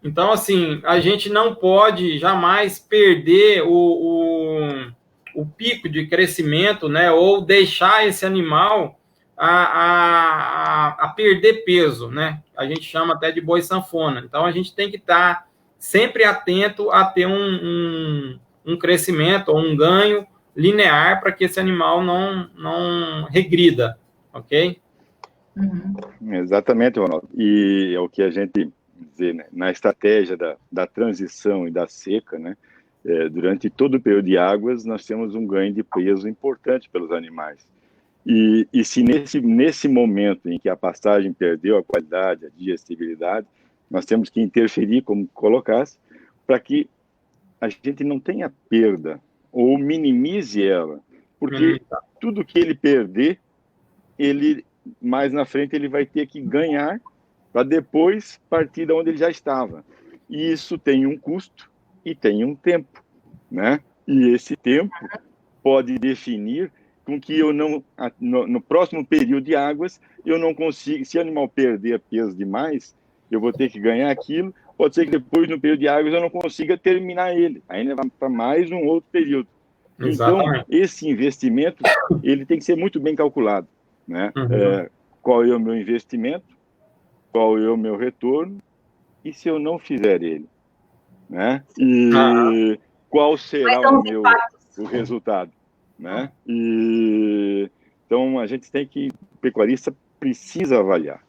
Então, assim, a gente não pode jamais perder o pico de crescimento, né, ou deixar esse animal a perder peso, né? A gente chama até de boi sanfona. Então, a gente tem que estar sempre atento a ter um crescimento ou um ganho linear para que esse animal não regrida, ok? Uhum. Exatamente, Ronaldo. E é o que a gente dizer, né? Na estratégia da transição e da seca, né? Durante todo o período de águas, nós temos um ganho de peso importante pelos animais. E se nesse momento em que a pastagem perdeu a qualidade, a digestibilidade, nós temos que interferir, como colocasse, para que a gente não tenha perda ou minimize ela, porque tudo que ele perder, ele mais na frente ele vai ter que ganhar para depois partir de onde ele já estava. isso tem um custo e tem um tempo, né? E esse tempo pode definir com que eu não, no próximo período de águas, eu não consiga, se o animal perder peso demais, eu vou ter que ganhar aquilo, pode ser que depois, no período de águas, eu não consiga terminar ele, ainda vai para mais um outro período. Exatamente. Então, esse investimento, ele tem que ser muito bem calculado, né? Qual é o meu investimento, qual é o meu retorno, e se eu não fizer ele, né? E qual será o resultado, né? E então a gente o pecuarista precisa avaliar.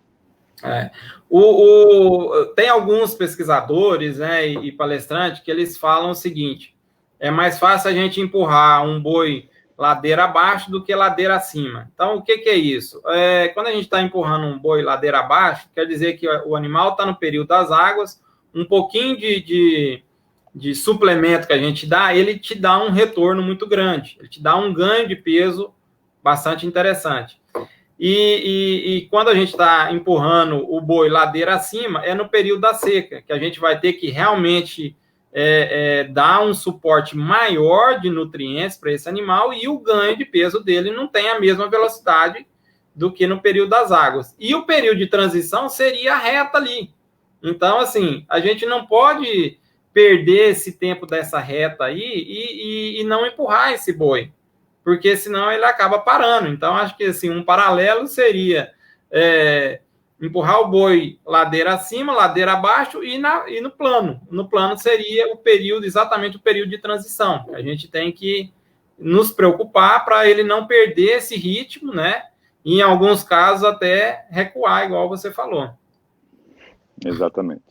Tem alguns pesquisadores, né, e palestrantes que eles falam o seguinte: é mais fácil a gente empurrar um boi ladeira abaixo do que ladeira acima. Então, o que é isso? Quando a gente está empurrando um boi ladeira abaixo, quer dizer que o animal está no período das águas, um pouquinho de suplemento que a gente dá, ele te dá um retorno muito grande, ele te dá um ganho de peso bastante interessante. E quando a gente está empurrando o boi ladeira acima, é no período da seca, que a gente vai ter que realmente dar um suporte maior de nutrientes para esse animal, e o ganho de peso dele não tem a mesma velocidade do que no período das águas. E o período de transição seria a reta ali. Então, assim, a gente não pode perder esse tempo dessa reta aí e não empurrar esse boi, porque senão ele acaba parando. Então, acho que assim, um paralelo seria empurrar o boi ladeira acima, ladeira abaixo e no plano. No plano seria exatamente o período de transição. A gente tem que nos preocupar para ele não perder esse ritmo, né? E, em alguns casos, até recuar, igual você falou. Exatamente.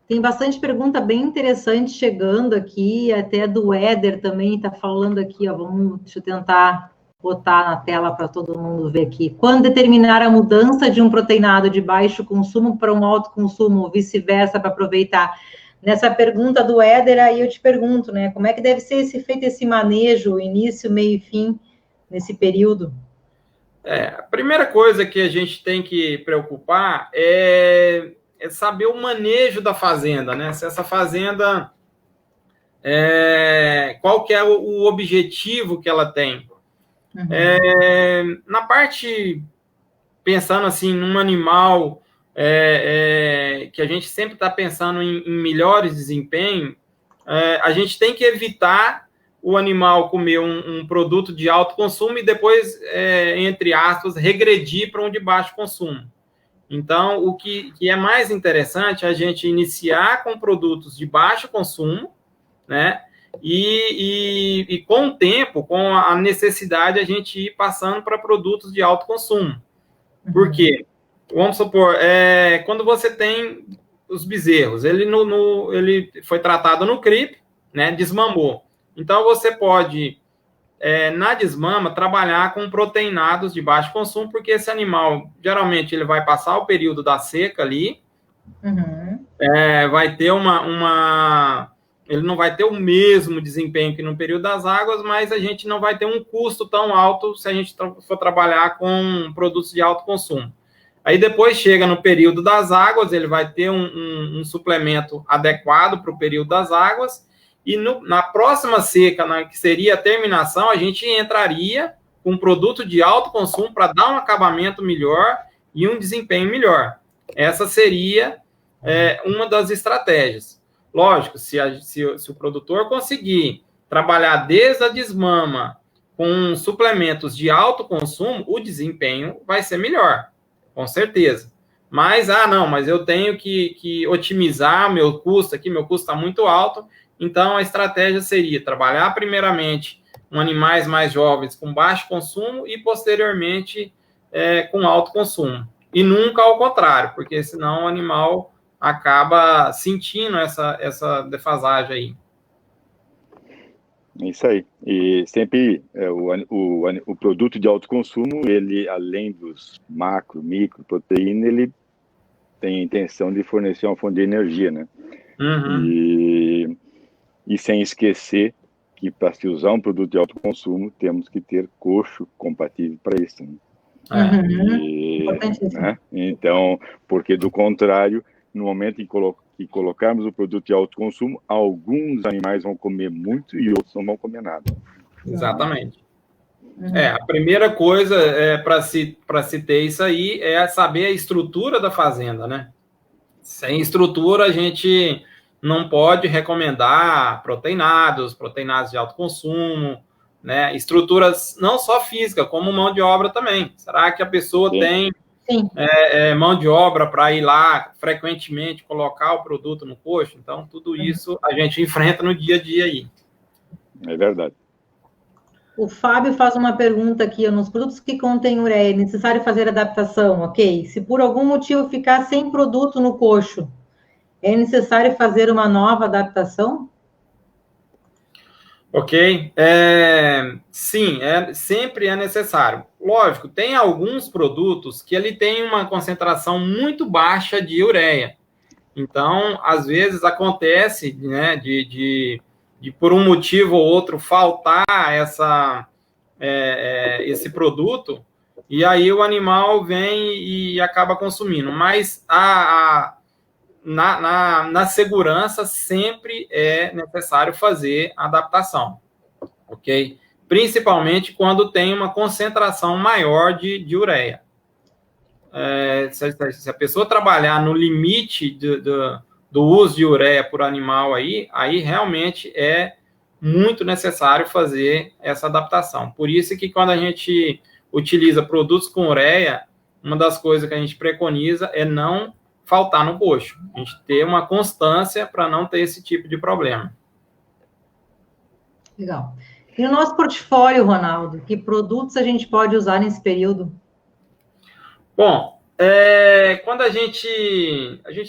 Tem bastante pergunta bem interessante chegando aqui, até do Éder também está falando aqui, ó, deixa eu tentar botar na tela para todo mundo ver aqui. Quando determinar a mudança de um proteinado de baixo consumo para um alto consumo, ou vice-versa, para aproveitar? Nessa pergunta do Éder, aí eu te pergunto, né, como é que deve ser feito esse manejo, início, meio e fim, nesse período? A primeira coisa que a gente tem que preocupar é saber o manejo da fazenda, né? Se essa fazenda, qual que é o objetivo que ela tem. Na parte, pensando assim, num animal que a gente sempre está pensando em melhores desempenho, a gente tem que evitar o animal comer um produto de alto consumo e depois, entre aspas, regredir para um de baixo consumo. Então, o que é mais interessante é a gente iniciar com produtos de baixo consumo, né? E com o tempo, com a necessidade, a gente ir passando para produtos de alto consumo. Por quê? Vamos supor, quando você tem os bezerros, ele foi tratado no CRIP, né? Desmamou. Então, você pode, na desmama, trabalhar com proteinados de baixo consumo, porque esse animal, geralmente, ele vai passar o período da seca ali, vai ter ele não vai ter o mesmo desempenho que no período das águas, mas a gente não vai ter um custo tão alto se a gente for trabalhar com produtos de alto consumo. Aí depois chega no período das águas, ele vai ter um suplemento adequado para o período das águas, e na próxima seca, que seria a terminação, a gente entraria com um produto de alto consumo para dar um acabamento melhor e um desempenho melhor. Essa seria uma das estratégias. Lógico, se o produtor conseguir trabalhar desde a desmama com suplementos de alto consumo, o desempenho vai ser melhor, com certeza. Mas, mas eu tenho que otimizar meu custo aqui, meu custo está muito alto. Então, a estratégia seria trabalhar primeiramente com animais mais jovens com baixo consumo e, posteriormente, com alto consumo. E nunca ao contrário, porque senão o animal acaba sentindo essa defasagem aí. Isso aí. E sempre o produto de alto consumo, ele, além dos macro, micro, proteína, ele tem a intenção de fornecer uma fonte de energia, né? E sem esquecer que, para se usar um produto de alto consumo, temos que ter coxo compatível para isso. Né? Né? Então, porque do contrário, no momento em que colocarmos o produto de alto consumo, alguns animais vão comer muito e outros não vão comer nada. Exatamente. A primeira coisa para se ter isso aí é saber a estrutura da fazenda, né? Sem estrutura, a gente não pode recomendar proteinados de alto consumo, né? Estruturas não só física, como mão de obra também. Será que a pessoa tem mão de obra para ir lá frequentemente colocar o produto no coxo? Então, tudo isso a gente enfrenta no dia a dia aí. É verdade. O Fábio faz uma pergunta aqui, nos produtos que contêm ureia, é necessário fazer adaptação, ok? Se por algum motivo ficar sem produto no coxo, é necessário fazer uma nova adaptação? Ok. Sim, sempre é necessário. Lógico, tem alguns produtos que ele tem uma concentração muito baixa de ureia. Então, às vezes acontece, né, de por um motivo ou outro faltar esse produto, e aí o animal vem e acaba consumindo. Mas na segurança sempre é necessário fazer adaptação, ok? Principalmente quando tem uma concentração maior de ureia. Se a pessoa trabalhar no limite do uso de ureia por animal aí realmente é muito necessário fazer essa adaptação. Por isso que quando a gente utiliza produtos com ureia, uma das coisas que a gente preconiza é não faltar no coxo. A gente ter uma constância para não ter esse tipo de problema. Legal. E no nosso portfólio, Ronaldo, que produtos a gente pode usar nesse período? Bom, quando a gente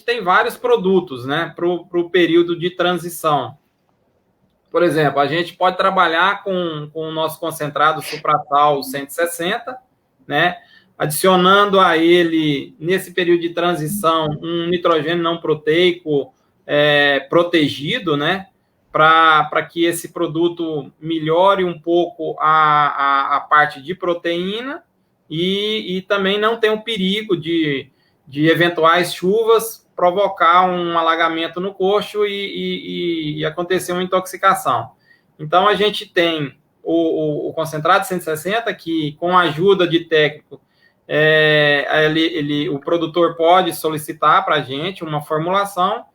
tem vários produtos, né, para o período de transição. Por exemplo, a gente pode trabalhar com o nosso concentrado Supratal 160, né, adicionando a ele, nesse período de transição, um nitrogênio não proteico protegido, né, para que esse produto melhore um pouco a parte de proteína e também não tenha o perigo de eventuais chuvas provocar um alagamento no coxo e acontecer uma intoxicação. Então, a gente tem o concentrado 160, que com a ajuda de técnico, o produtor pode solicitar para a gente uma formulação,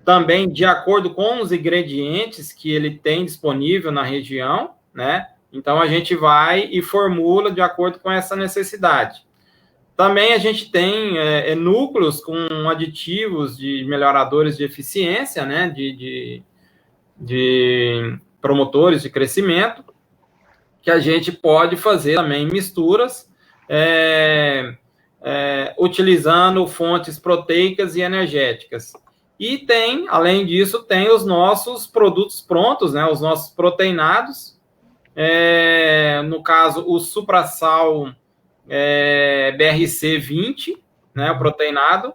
também de acordo com os ingredientes que ele tem disponível na região, né? Então, a gente vai e formula de acordo com essa necessidade. Também a gente tem núcleos com aditivos de melhoradores de eficiência, né? De promotores de crescimento, que a gente pode fazer também misturas, utilizando fontes proteicas e energéticas. E tem, além disso, tem os nossos produtos prontos, né? Os nossos proteinados, no caso, o Suprasal BRC 20, né? O proteinado,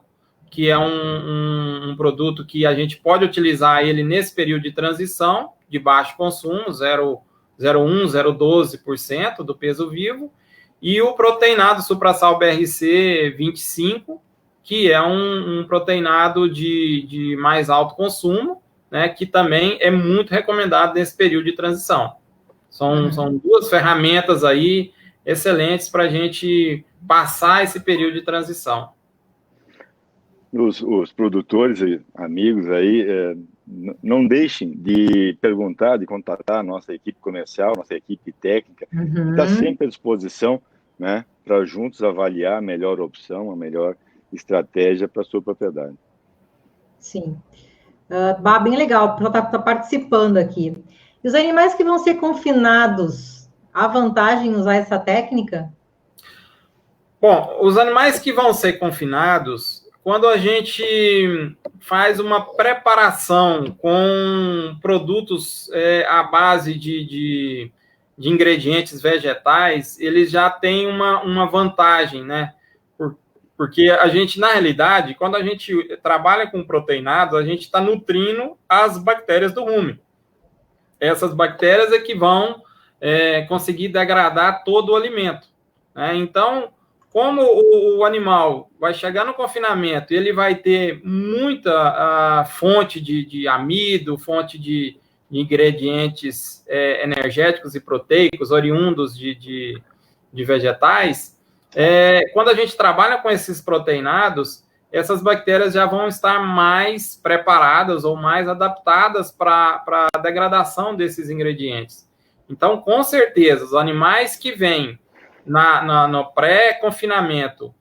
que é um produto que a gente pode utilizar ele nesse período de transição, de baixo consumo, 0,1, 0,12% do peso vivo, e o proteinado Suprasal BRC 25, que é um proteinado de mais alto consumo, né, que também é muito recomendado nesse período de transição. São duas ferramentas aí excelentes para a gente passar esse período de transição. Os produtores e amigos aí, não deixem de perguntar, de contatar a nossa equipe comercial, nossa equipe técnica, que está sempre à disposição, né, para juntos avaliar a melhor opção, a melhor estratégia para a sua propriedade. Sim. Bem legal, o pessoal está participando aqui. E os animais que vão ser confinados, há vantagem em usar essa técnica? Bom, os animais que vão ser confinados, quando a gente faz uma preparação com produtos à base de ingredientes vegetais, eles já têm uma vantagem, né? Porque a gente, na realidade, quando a gente trabalha com proteinados, a gente está nutrindo as bactérias do rumen. Essas bactérias que vão conseguir degradar todo o alimento, né? Então, como o animal vai chegar no confinamento, ele vai ter muita fonte de amido, fonte de ingredientes energéticos e proteicos oriundos de vegetais, quando a gente trabalha com esses proteinados, essas bactérias já vão estar mais preparadas ou mais adaptadas para a degradação desses ingredientes. Então, com certeza, os animais que vêm no pré-confinamento,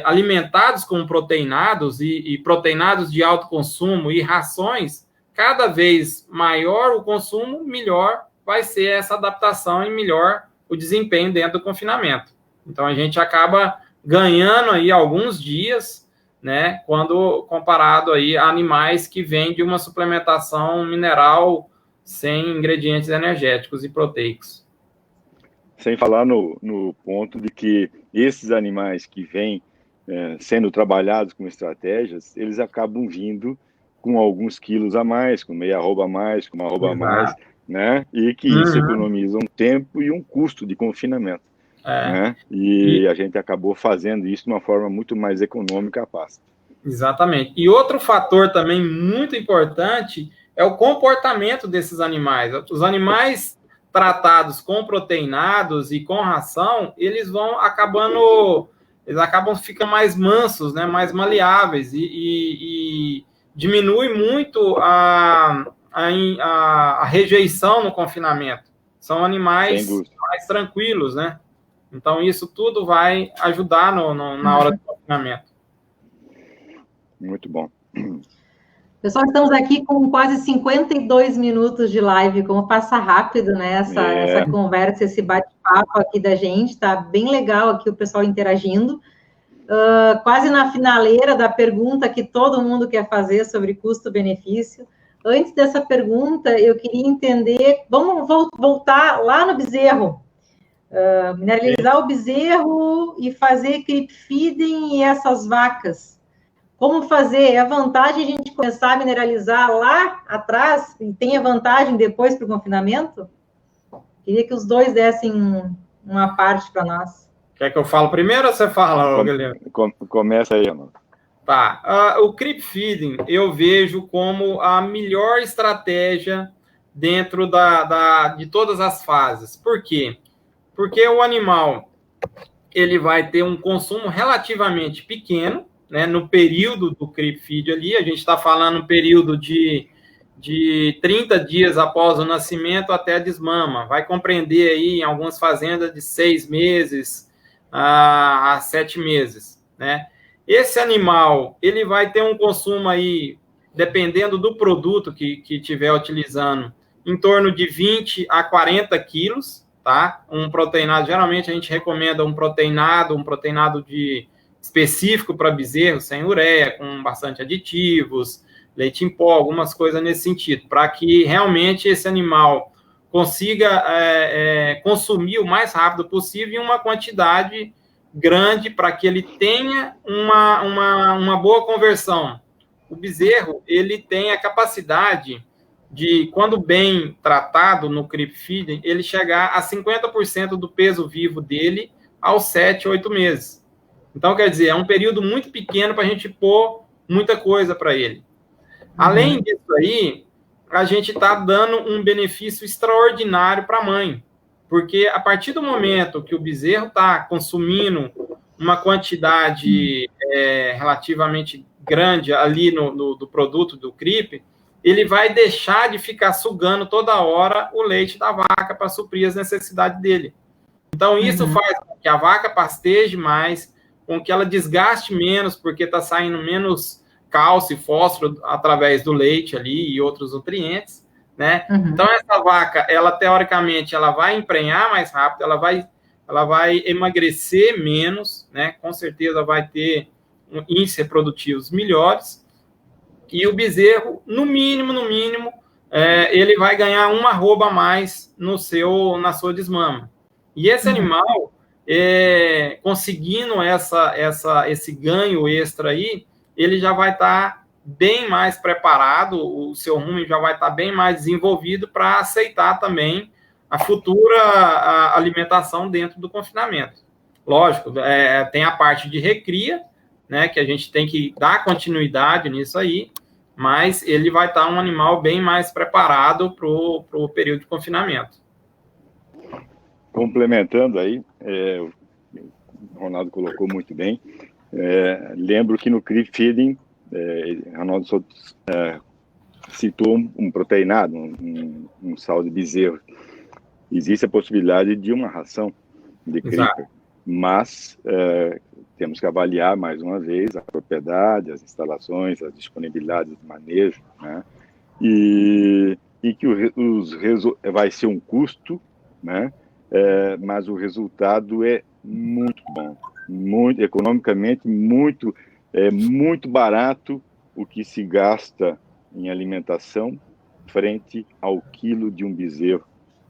alimentados com proteinados e proteinados de alto consumo e rações, cada vez maior o consumo, melhor vai ser essa adaptação e melhor o desempenho dentro do confinamento. Então, a gente acaba ganhando aí alguns dias, né, quando comparado aí a animais que vêm de uma suplementação mineral sem ingredientes energéticos e proteicos. Sem falar no ponto de que esses animais que vêm sendo trabalhados com estratégias, eles acabam vindo com alguns quilos a mais, com meia arroba a mais, com uma arroba a mais, né? E que isso economiza um tempo e um custo de confinamento. Né? E a gente acabou fazendo isso de uma forma muito mais econômica a pasta. Exatamente. E outro fator também muito importante é o comportamento desses animais. Os animais tratados com proteinados e com ração, eles acabam ficando mais mansos, né, mais maleáveis e diminui muito a rejeição no confinamento. São animais mais tranquilos, né? Então, isso tudo vai ajudar na hora do confinamento. Muito bom. Pessoal, estamos aqui com quase 52 minutos de live, como passa rápido, né? Essa conversa, esse bate-papo aqui da gente, tá bem legal aqui o pessoal interagindo. Quase na finaleira da pergunta que todo mundo quer fazer sobre custo-benefício. Antes dessa pergunta, eu queria entender, vamos voltar lá no bezerro. Mineralizar o bezerro e fazer creep feeding e essas vacas. Como fazer? É a vantagem a gente começar a mineralizar lá atrás e tem a vantagem depois para o confinamento? Queria que os dois dessem uma parte para nós. Quer que eu fale primeiro ou você fala, Guilherme? Começa aí, mano. Tá. O creep feeding eu vejo como a melhor estratégia dentro de todas as fases. Por quê? Porque o animal ele vai ter um consumo relativamente pequeno, né, no período do creep feed ali. A gente está falando um período de 30 dias após o nascimento até a desmama. Vai compreender aí, em algumas fazendas, de 6 meses a 7 meses, né? Esse animal, ele vai ter um consumo aí, dependendo do produto que estiver utilizando, em torno de 20 a 40 quilos, tá? Um proteinado, geralmente a gente recomenda um proteinado específico para bezerro, sem ureia, com bastante aditivos, leite em pó, algumas coisas nesse sentido, para que realmente esse animal consiga consumir o mais rápido possível em uma quantidade grande para que ele tenha uma boa conversão. O bezerro, ele tem a capacidade de, quando bem tratado no creep feeding, ele chegar a 50% do peso vivo dele aos 7, 8 meses. Então, quer dizer, é um período muito pequeno para a gente pôr muita coisa para ele. Além disso aí, a gente está dando um benefício extraordinário para a mãe, porque a partir do momento que o bezerro está consumindo uma quantidade relativamente grande ali do produto do creep, ele vai deixar de ficar sugando toda hora o leite da vaca para suprir as necessidades dele. Então, isso faz com que a vaca pasteje mais, com que ela desgaste menos, porque está saindo menos cálcio e fósforo através do leite ali e outros nutrientes, né? Então, essa vaca, ela teoricamente, ela vai emprenhar mais rápido, ela vai emagrecer menos, né? Com certeza vai ter índices reprodutivos melhores, e o bezerro, no mínimo, ele vai ganhar uma arroba a mais na sua desmama. E esse animal, conseguindo esse ganho extra aí, ele já vai estar bem mais preparado, o seu rumen já vai estar bem mais desenvolvido para aceitar também a futura alimentação dentro do confinamento. lógico, tem a parte de recria, né, que a gente tem que dar continuidade nisso aí, mas ele vai estar um animal bem mais preparado para o período de confinamento. Complementando aí, o Ronaldo colocou muito bem, lembro que no creep feeding, Ronaldo citou um proteinado, um sal de bezerro. Existe a possibilidade de uma ração de creeper, mas temos que avaliar mais uma vez a propriedade, as instalações, a disponibilidade de manejo, né? E que vai ser um custo, né? Mas o resultado é muito bom, muito economicamente, muito barato o que se gasta em alimentação frente ao quilo de um bezerro,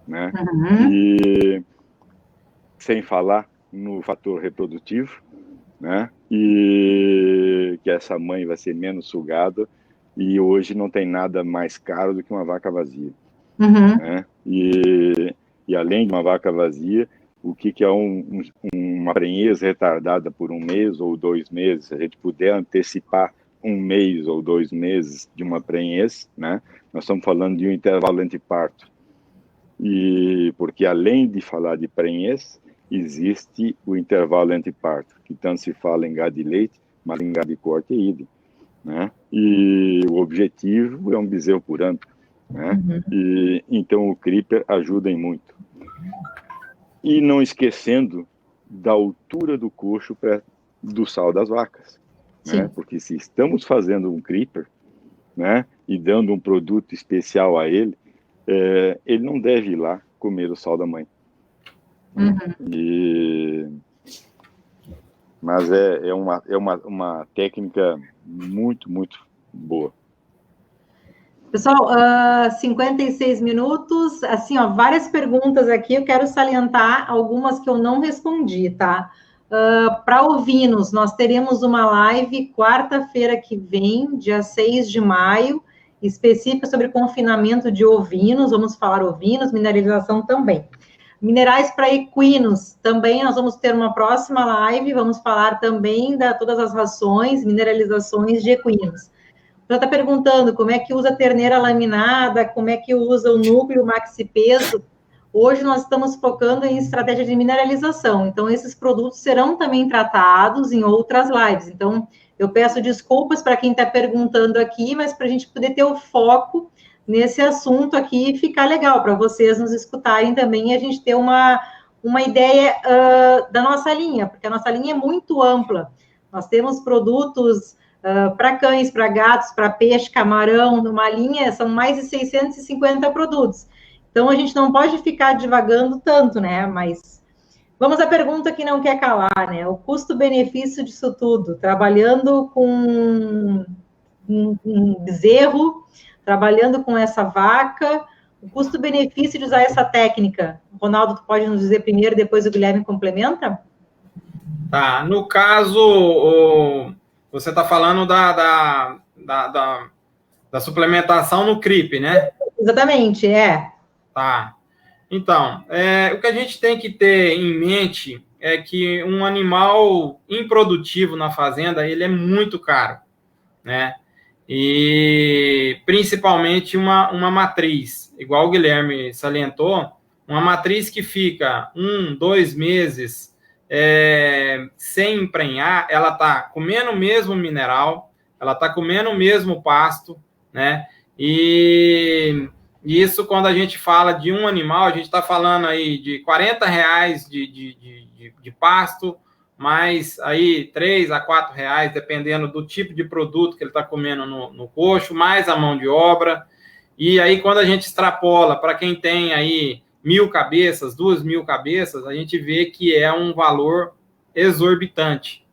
né? Uhum. E sem falar no fator reprodutivo, né? E que essa mãe vai ser menos sugada, e hoje não tem nada mais caro do que uma vaca vazia, Uhum. né? E além de uma vaca vazia, o que é uma prenhez retardada por 1 mês ou 2 meses, se a gente puder antecipar 1 mês ou 2 meses de uma prenhez, né? Nós estamos falando de um intervalo entre parto. E porque além de falar de prenhez, existe o intervalo entre parto, que tanto se fala em gado de leite, mas em gado de corte é idem, né? E o objetivo é um bezerro por ano, né? Uhum. E então o creeper ajuda em muito. E não esquecendo da altura do coxo do sal das vacas, né? Porque se estamos fazendo um creeper, né, e dando um produto especial a ele, ele não deve ir lá comer o sal da mãe. Uhum. Mas é uma técnica muito, muito boa. Pessoal, 56 minutos, assim, ó, várias perguntas aqui, eu quero salientar algumas que eu não respondi, tá? Para ovinos, nós teremos uma live quarta-feira que vem, dia 6 de maio, específica sobre confinamento de ovinos, vamos falar ovinos, mineralização também. Minerais para equinos, também nós vamos ter uma próxima live, vamos falar também de todas as rações, mineralizações de equinos. Ela está perguntando como é que usa a terneira laminada, como é que usa o núcleo maxi-peso. Hoje nós estamos focando em estratégia de mineralização, então esses produtos serão também tratados em outras lives. Então, eu peço desculpas para quem está perguntando aqui, mas para a gente poder ter o foco nesse assunto aqui e ficar legal para vocês nos escutarem também e a gente ter uma ideia da nossa linha, porque a nossa linha é muito ampla. Nós temos produtos para cães, para gatos, para peixe, camarão, numa linha, são mais de 650 produtos. Então, a gente não pode ficar divagando tanto, né? Mas vamos à pergunta que não quer calar, né? O custo-benefício disso tudo, trabalhando com um bezerro, trabalhando com essa vaca, o custo-benefício de usar essa técnica. Ronaldo, tu pode nos dizer primeiro, depois o Guilherme complementa? Tá, no caso, você está falando da suplementação no CRIP, né? Exatamente, Tá. Então, o que a gente tem que ter em mente é que um animal improdutivo na fazenda, ele é muito caro, né? E principalmente uma matriz, igual o Guilherme salientou, uma matriz que fica 1, 2 meses sem emprenhar, ela está comendo o mesmo mineral, ela está comendo o mesmo pasto, né? E isso, quando a gente fala de um animal, a gente está falando aí de R$40 de pasto, mais aí R$3 a R$4, dependendo do tipo de produto que ele está comendo no coxo, mais a mão de obra. E aí, quando a gente extrapola para quem tem aí 1.000 cabeças, 2.000 cabeças, a gente vê que é um valor exorbitante.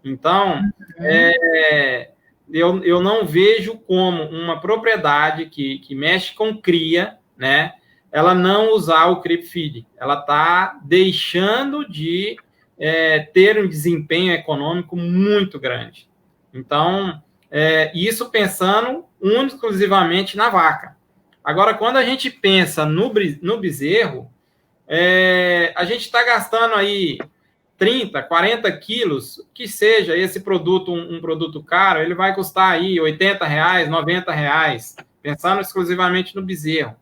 Então, eu não vejo como uma propriedade que mexe com cria, né, ela não usar o creep feed. Ela está deixando de ter um desempenho econômico muito grande. Então, isso pensando exclusivamente na vaca. Agora, quando a gente pensa no bezerro, a gente está gastando aí 30, 40 quilos, que seja esse produto um produto caro, ele vai custar aí R$80, R$90, pensando exclusivamente no bezerro.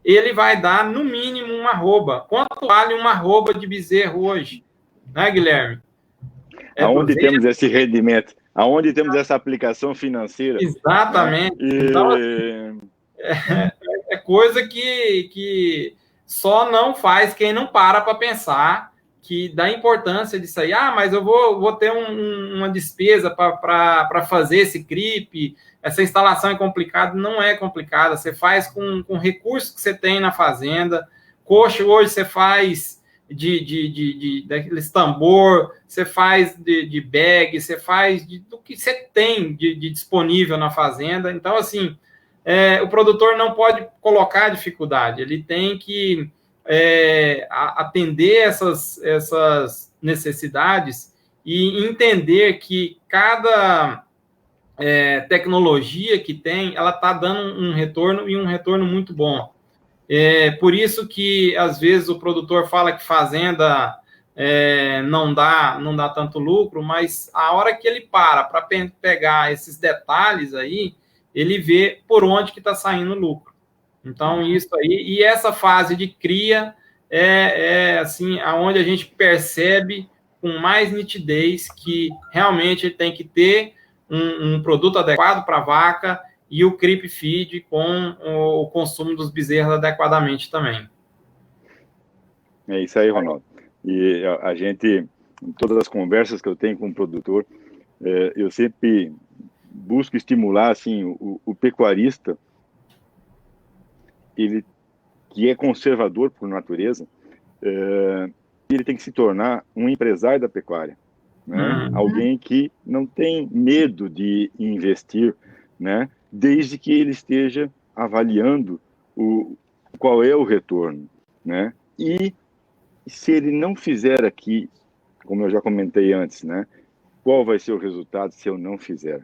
Ele vai dar, no mínimo, uma arroba. Quanto vale uma arroba de bezerro hoje? Né, Guilherme? Aonde temos esse rendimento? Aonde temos essa aplicação financeira? Exatamente. Né? Então, é coisa que só não faz quem não para pensar que da importância disso aí. Mas eu vou ter uma despesa para fazer esse CRIP, essa instalação é complicada. Não é complicada, você faz com recursos que você tem na fazenda. Coxo hoje você faz daqueles tambor, você faz de bag, você faz do que você tem de disponível na fazenda. Então, assim, o produtor não pode colocar dificuldade, ele tem que atender essas necessidades e entender que cada tecnologia que tem, ela está dando um retorno e um retorno muito bom. Por isso que, às vezes, o produtor fala que fazenda não dá tanto lucro, mas a hora que ele para pegar esses detalhes aí, ele vê por onde que está saindo o lucro. Então, isso aí, e essa fase de cria assim, aonde a gente percebe com mais nitidez que realmente ele tem que ter um produto adequado para a vaca e o creep feed com o consumo dos bezerros adequadamente também. É isso aí, Ronaldo. E a gente, em todas as conversas que eu tenho com o produtor, eu sempre busco estimular assim, o pecuarista, ele que é conservador por natureza, ele tem que se tornar um empresário da pecuária, né? Alguém que não tem medo de investir, né? Desde que ele esteja avaliando qual é o retorno, né? E se ele não fizer aqui, como eu já comentei antes, né? Qual vai ser o resultado se eu não fizer,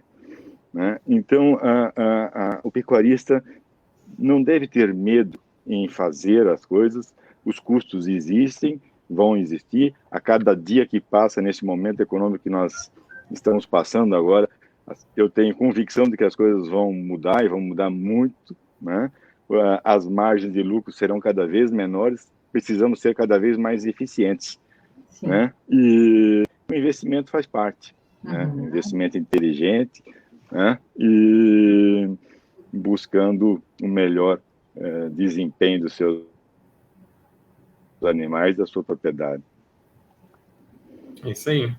né? Então, o pecuarista não deve ter medo em fazer as coisas. Os custos existem, vão existir. A cada dia que passa, nesse momento econômico que nós estamos passando agora, eu tenho convicção de que as coisas vão mudar e vão mudar muito, né? As margens de lucro serão cada vez menores, precisamos ser cada vez mais eficientes, né? E o investimento faz parte, né? Investimento inteligente, né? E buscando o melhor desempenho dos seus animais, da sua propriedade. É isso aí.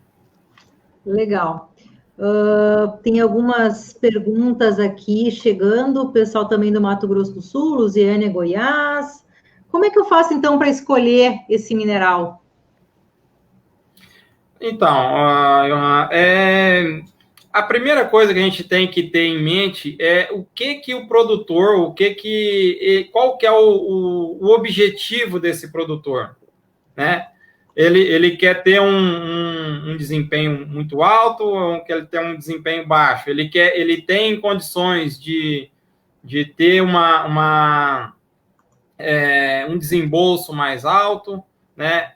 Legal. Tem algumas perguntas aqui chegando, o pessoal também do Mato Grosso do Sul, Lusiânia, Goiás. Como é que eu faço, então, para escolher esse mineral? Então, a primeira coisa que a gente tem que ter em mente é o que o produtor, qual que é o objetivo desse produtor, né? Ele quer ter um desempenho muito alto ou quer ter um desempenho baixo? Ele tem condições de ter um desembolso mais alto, né?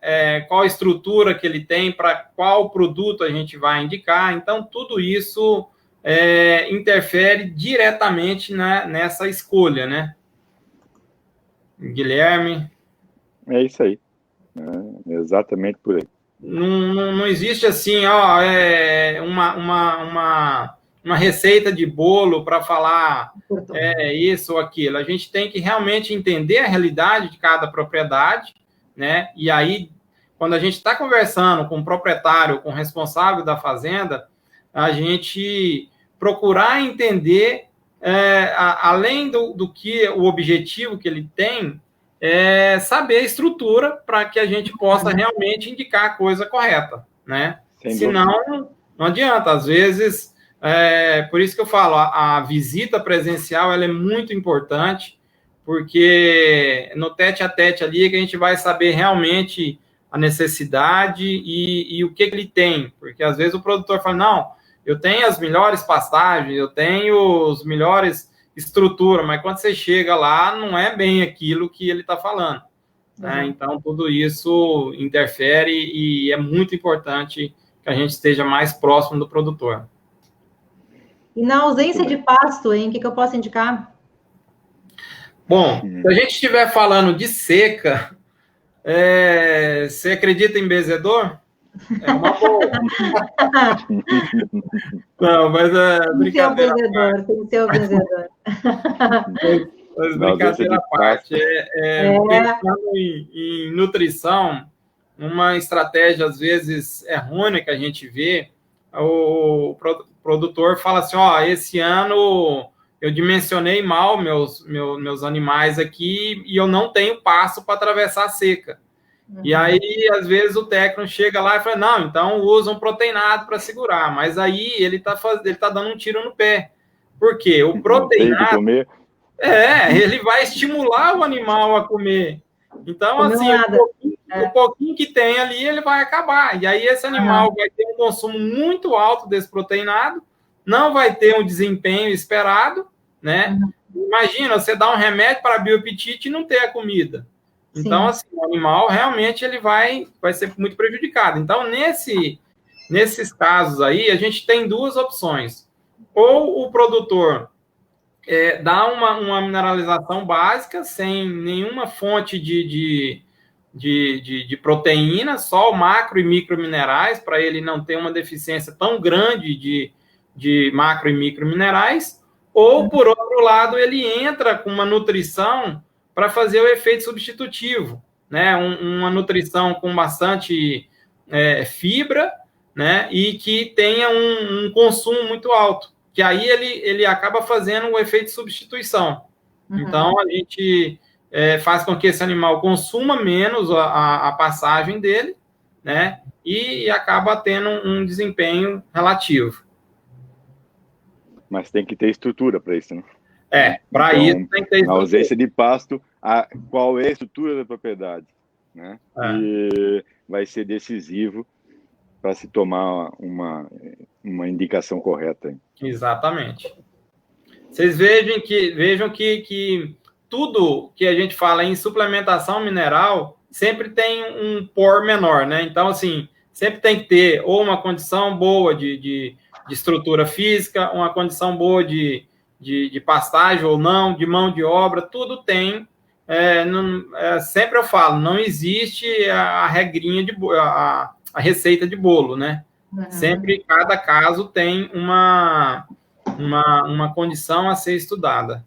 Qual a estrutura que ele tem, para qual produto a gente vai indicar. Então, tudo isso interfere diretamente nessa escolha, né? Guilherme? É isso aí. Exatamente por aí. Não existe assim, uma receita de bolo para falar isso ou aquilo. A gente tem que realmente entender a realidade de cada propriedade, né? E aí, quando a gente está conversando com o proprietário, com o responsável da fazenda, a gente procurar entender, além do que o objetivo que ele tem, saber a estrutura para que a gente possa realmente indicar a coisa correta, né? Senão, não adianta. Às vezes, por isso que eu falo, a visita presencial ela é muito importante, porque no tete-a-tete ali que a gente vai saber realmente a necessidade e o que ele tem. Porque às vezes o produtor fala, não, eu tenho as melhores pastagens, eu tenho os melhores estrutura, mas quando você chega lá, não é bem aquilo que ele está falando. né? Então, tudo isso interfere e é muito importante que a gente esteja mais próximo do produtor. E na ausência de pasto, hein, o que eu posso indicar? Bom, se a gente estiver falando de seca, você acredita em bezedor? É uma boa. Não, mas brincadeira. Tem que ser o bezedor. Mas brincadeira à parte. Pensando em nutrição, uma estratégia, às vezes, errônea que a gente vê, o produtor fala assim, esse ano eu dimensionei mal meus animais aqui e eu não tenho pasto para atravessar a seca. E aí, às vezes, o técnico chega lá e fala, não, então usa um proteinado para segurar. Mas aí ele tá dando um tiro no pé. Por quê? O proteinado... ele vai estimular o animal a comer. Então, assim, o pouquinho que tem ali, ele vai acabar. E aí, esse animal vai ter um consumo muito alto desse proteinado, não vai ter um desempenho esperado, né? Imagina, você dá um remédio para bioapetite e não ter a comida. Então, assim, o animal realmente ele vai ser muito prejudicado. Então, nesses casos aí, a gente tem duas opções. Ou o produtor dá uma mineralização básica, sem nenhuma fonte de proteína, só o macro e micro minerais, para ele não ter uma deficiência tão grande de macro e micro minerais. Ou, por outro lado, ele entra com uma nutrição para fazer o efeito substitutivo, né? Uma nutrição com bastante fibra, né? E que tenha um consumo muito alto, que aí ele acaba fazendo o efeito substituição. Então, a gente faz com que esse animal consuma menos a passagem dele, né? E acaba tendo um desempenho relativo. Mas tem que ter estrutura para isso, né? Para então, isso tem que ter estrutura. Na ausência de pasto, qual é a estrutura da propriedade, né? E vai ser decisivo para se tomar uma indicação correta. Exatamente. Vocês vejam que tudo que a gente fala em suplementação mineral sempre tem um pormenor, né? Então, assim, sempre tem que ter ou uma condição boa de estrutura física, uma condição boa de pastagem ou não, de mão de obra, tudo tem. Sempre eu falo, não existe a regrinha a receita de bolo, né? Sempre, cada caso tem uma condição a ser estudada.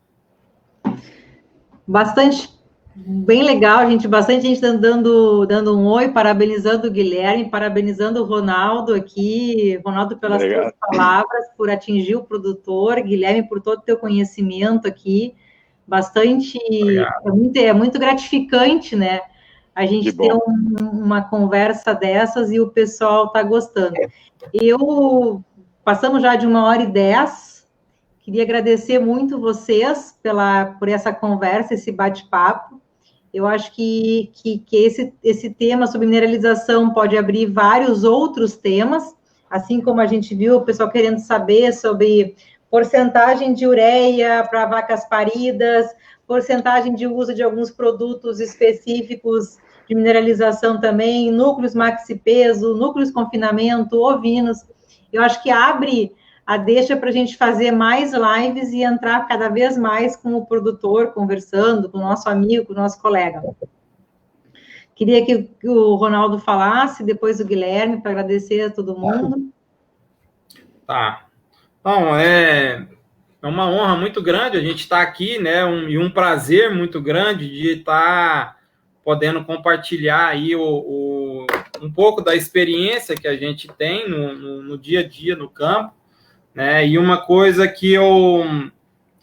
Bem legal, bastante gente dando um oi, parabenizando o Guilherme, parabenizando o Ronaldo aqui, Ronaldo pelas suas palavras, por atingir o produtor, Guilherme por todo o teu conhecimento aqui, é muito gratificante, né? A gente ter uma conversa dessas e o pessoal está gostando. Passamos já de 1h10, queria agradecer muito vocês por essa conversa, esse bate-papo. Eu acho que esse tema sobre mineralização pode abrir vários outros temas, assim como a gente viu o pessoal querendo saber sobre porcentagem de ureia para vacas paridas, porcentagem de uso de alguns produtos específicos de mineralização também, núcleos maxi-peso, núcleos confinamento, ovinos. Eu acho que abre a deixa para a gente fazer mais lives e entrar cada vez mais com o produtor, conversando, com o nosso amigo, com o nosso colega. Queria que o Ronaldo falasse, depois o Guilherme, para agradecer a todo mundo. Tá. Bom, é uma honra muito grande a gente estar aqui, né? E um prazer muito grande de estar podendo compartilhar aí um pouco da experiência que a gente tem no dia a dia, no campo, né? E uma coisa que eu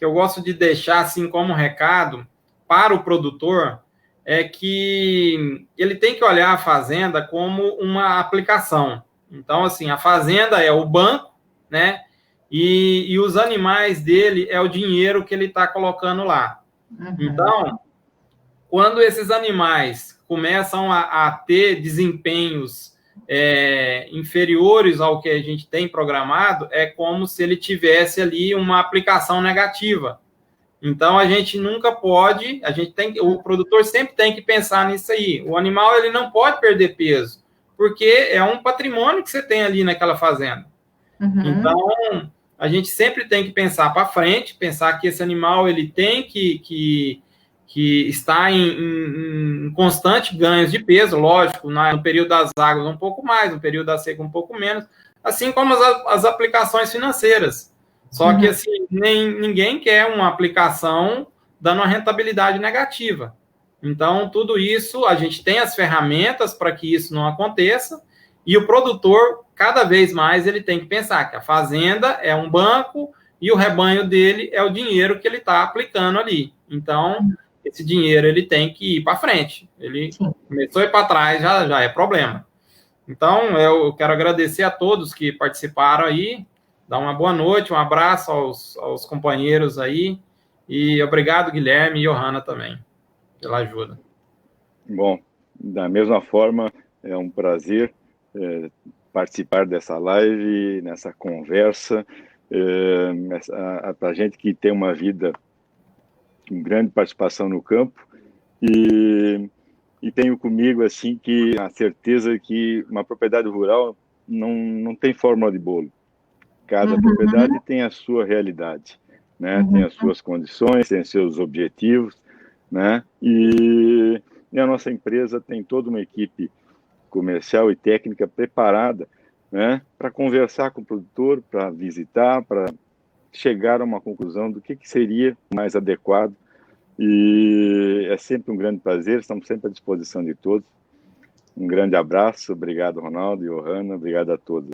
gosto de deixar assim como recado para o produtor é que ele tem que olhar a fazenda como uma aplicação. Então, assim, a fazenda é o banco, né? E os animais dele é o dinheiro que ele está colocando lá. Então, quando esses animais começam a ter desempenhos inferiores ao que a gente tem programado, é como se ele tivesse ali uma aplicação negativa. Então, a gente nunca pode, o produtor sempre tem que pensar nisso aí. O animal, ele não pode perder peso, porque é um patrimônio que você tem ali naquela fazenda. Então, a gente sempre tem que pensar para frente, pensar que esse animal, ele tem que estar em constante ganhos de peso, lógico, no período das águas um pouco mais, no período da seca um pouco menos, assim como as aplicações financeiras. Só que, assim, ninguém quer uma aplicação dando uma rentabilidade negativa. Então, tudo isso, a gente tem as ferramentas para que isso não aconteça, e o produtor, cada vez mais, ele tem que pensar que a fazenda é um banco e o rebanho dele é o dinheiro que ele está aplicando ali. Então, esse dinheiro, ele tem que ir para frente. Ele começou a ir para trás, já é problema. Então, eu quero agradecer a todos que participaram aí, dar uma boa noite, um abraço aos companheiros aí, e obrigado, Guilherme e Johanna também, pela ajuda. Bom, da mesma forma, é um prazer participar dessa live, nessa conversa, para a gente que tem uma vida com grande participação no campo, e tenho comigo assim que a certeza que uma propriedade rural não tem fórmula de bolo. Cada propriedade tem a sua realidade, né? Tem as suas condições, tem seus objetivos, né? E a nossa empresa tem toda uma equipe comercial e técnica preparada, né? Para conversar com o produtor, para visitar, para chegar a uma conclusão do que seria mais adequado. E é sempre um grande prazer, estamos sempre à disposição de todos. Um grande abraço, obrigado, Ronaldo e Johanna, obrigado a todos.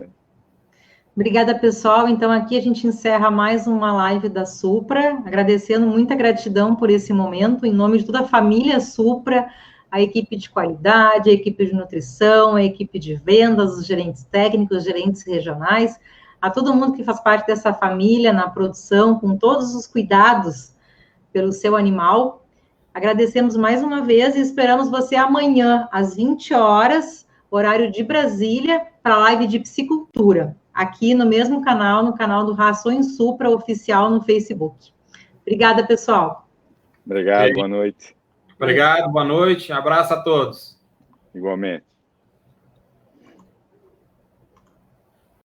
Obrigada, pessoal. Então, aqui a gente encerra mais uma live da Supra, agradecendo, muita gratidão por esse momento, em nome de toda a família Supra, a equipe de qualidade, a equipe de nutrição, a equipe de vendas, os gerentes técnicos, os gerentes regionais, a todo mundo que faz parte dessa família na produção, com todos os cuidados pelo seu animal. Agradecemos mais uma vez e esperamos você amanhã, às 20 horas, horário de Brasília, para a live de psicultura, aqui no mesmo canal, no canal do Rações Supra Oficial no Facebook. Obrigada, pessoal. Obrigado, boa noite. Obrigado, boa noite, abraço a todos. Igualmente.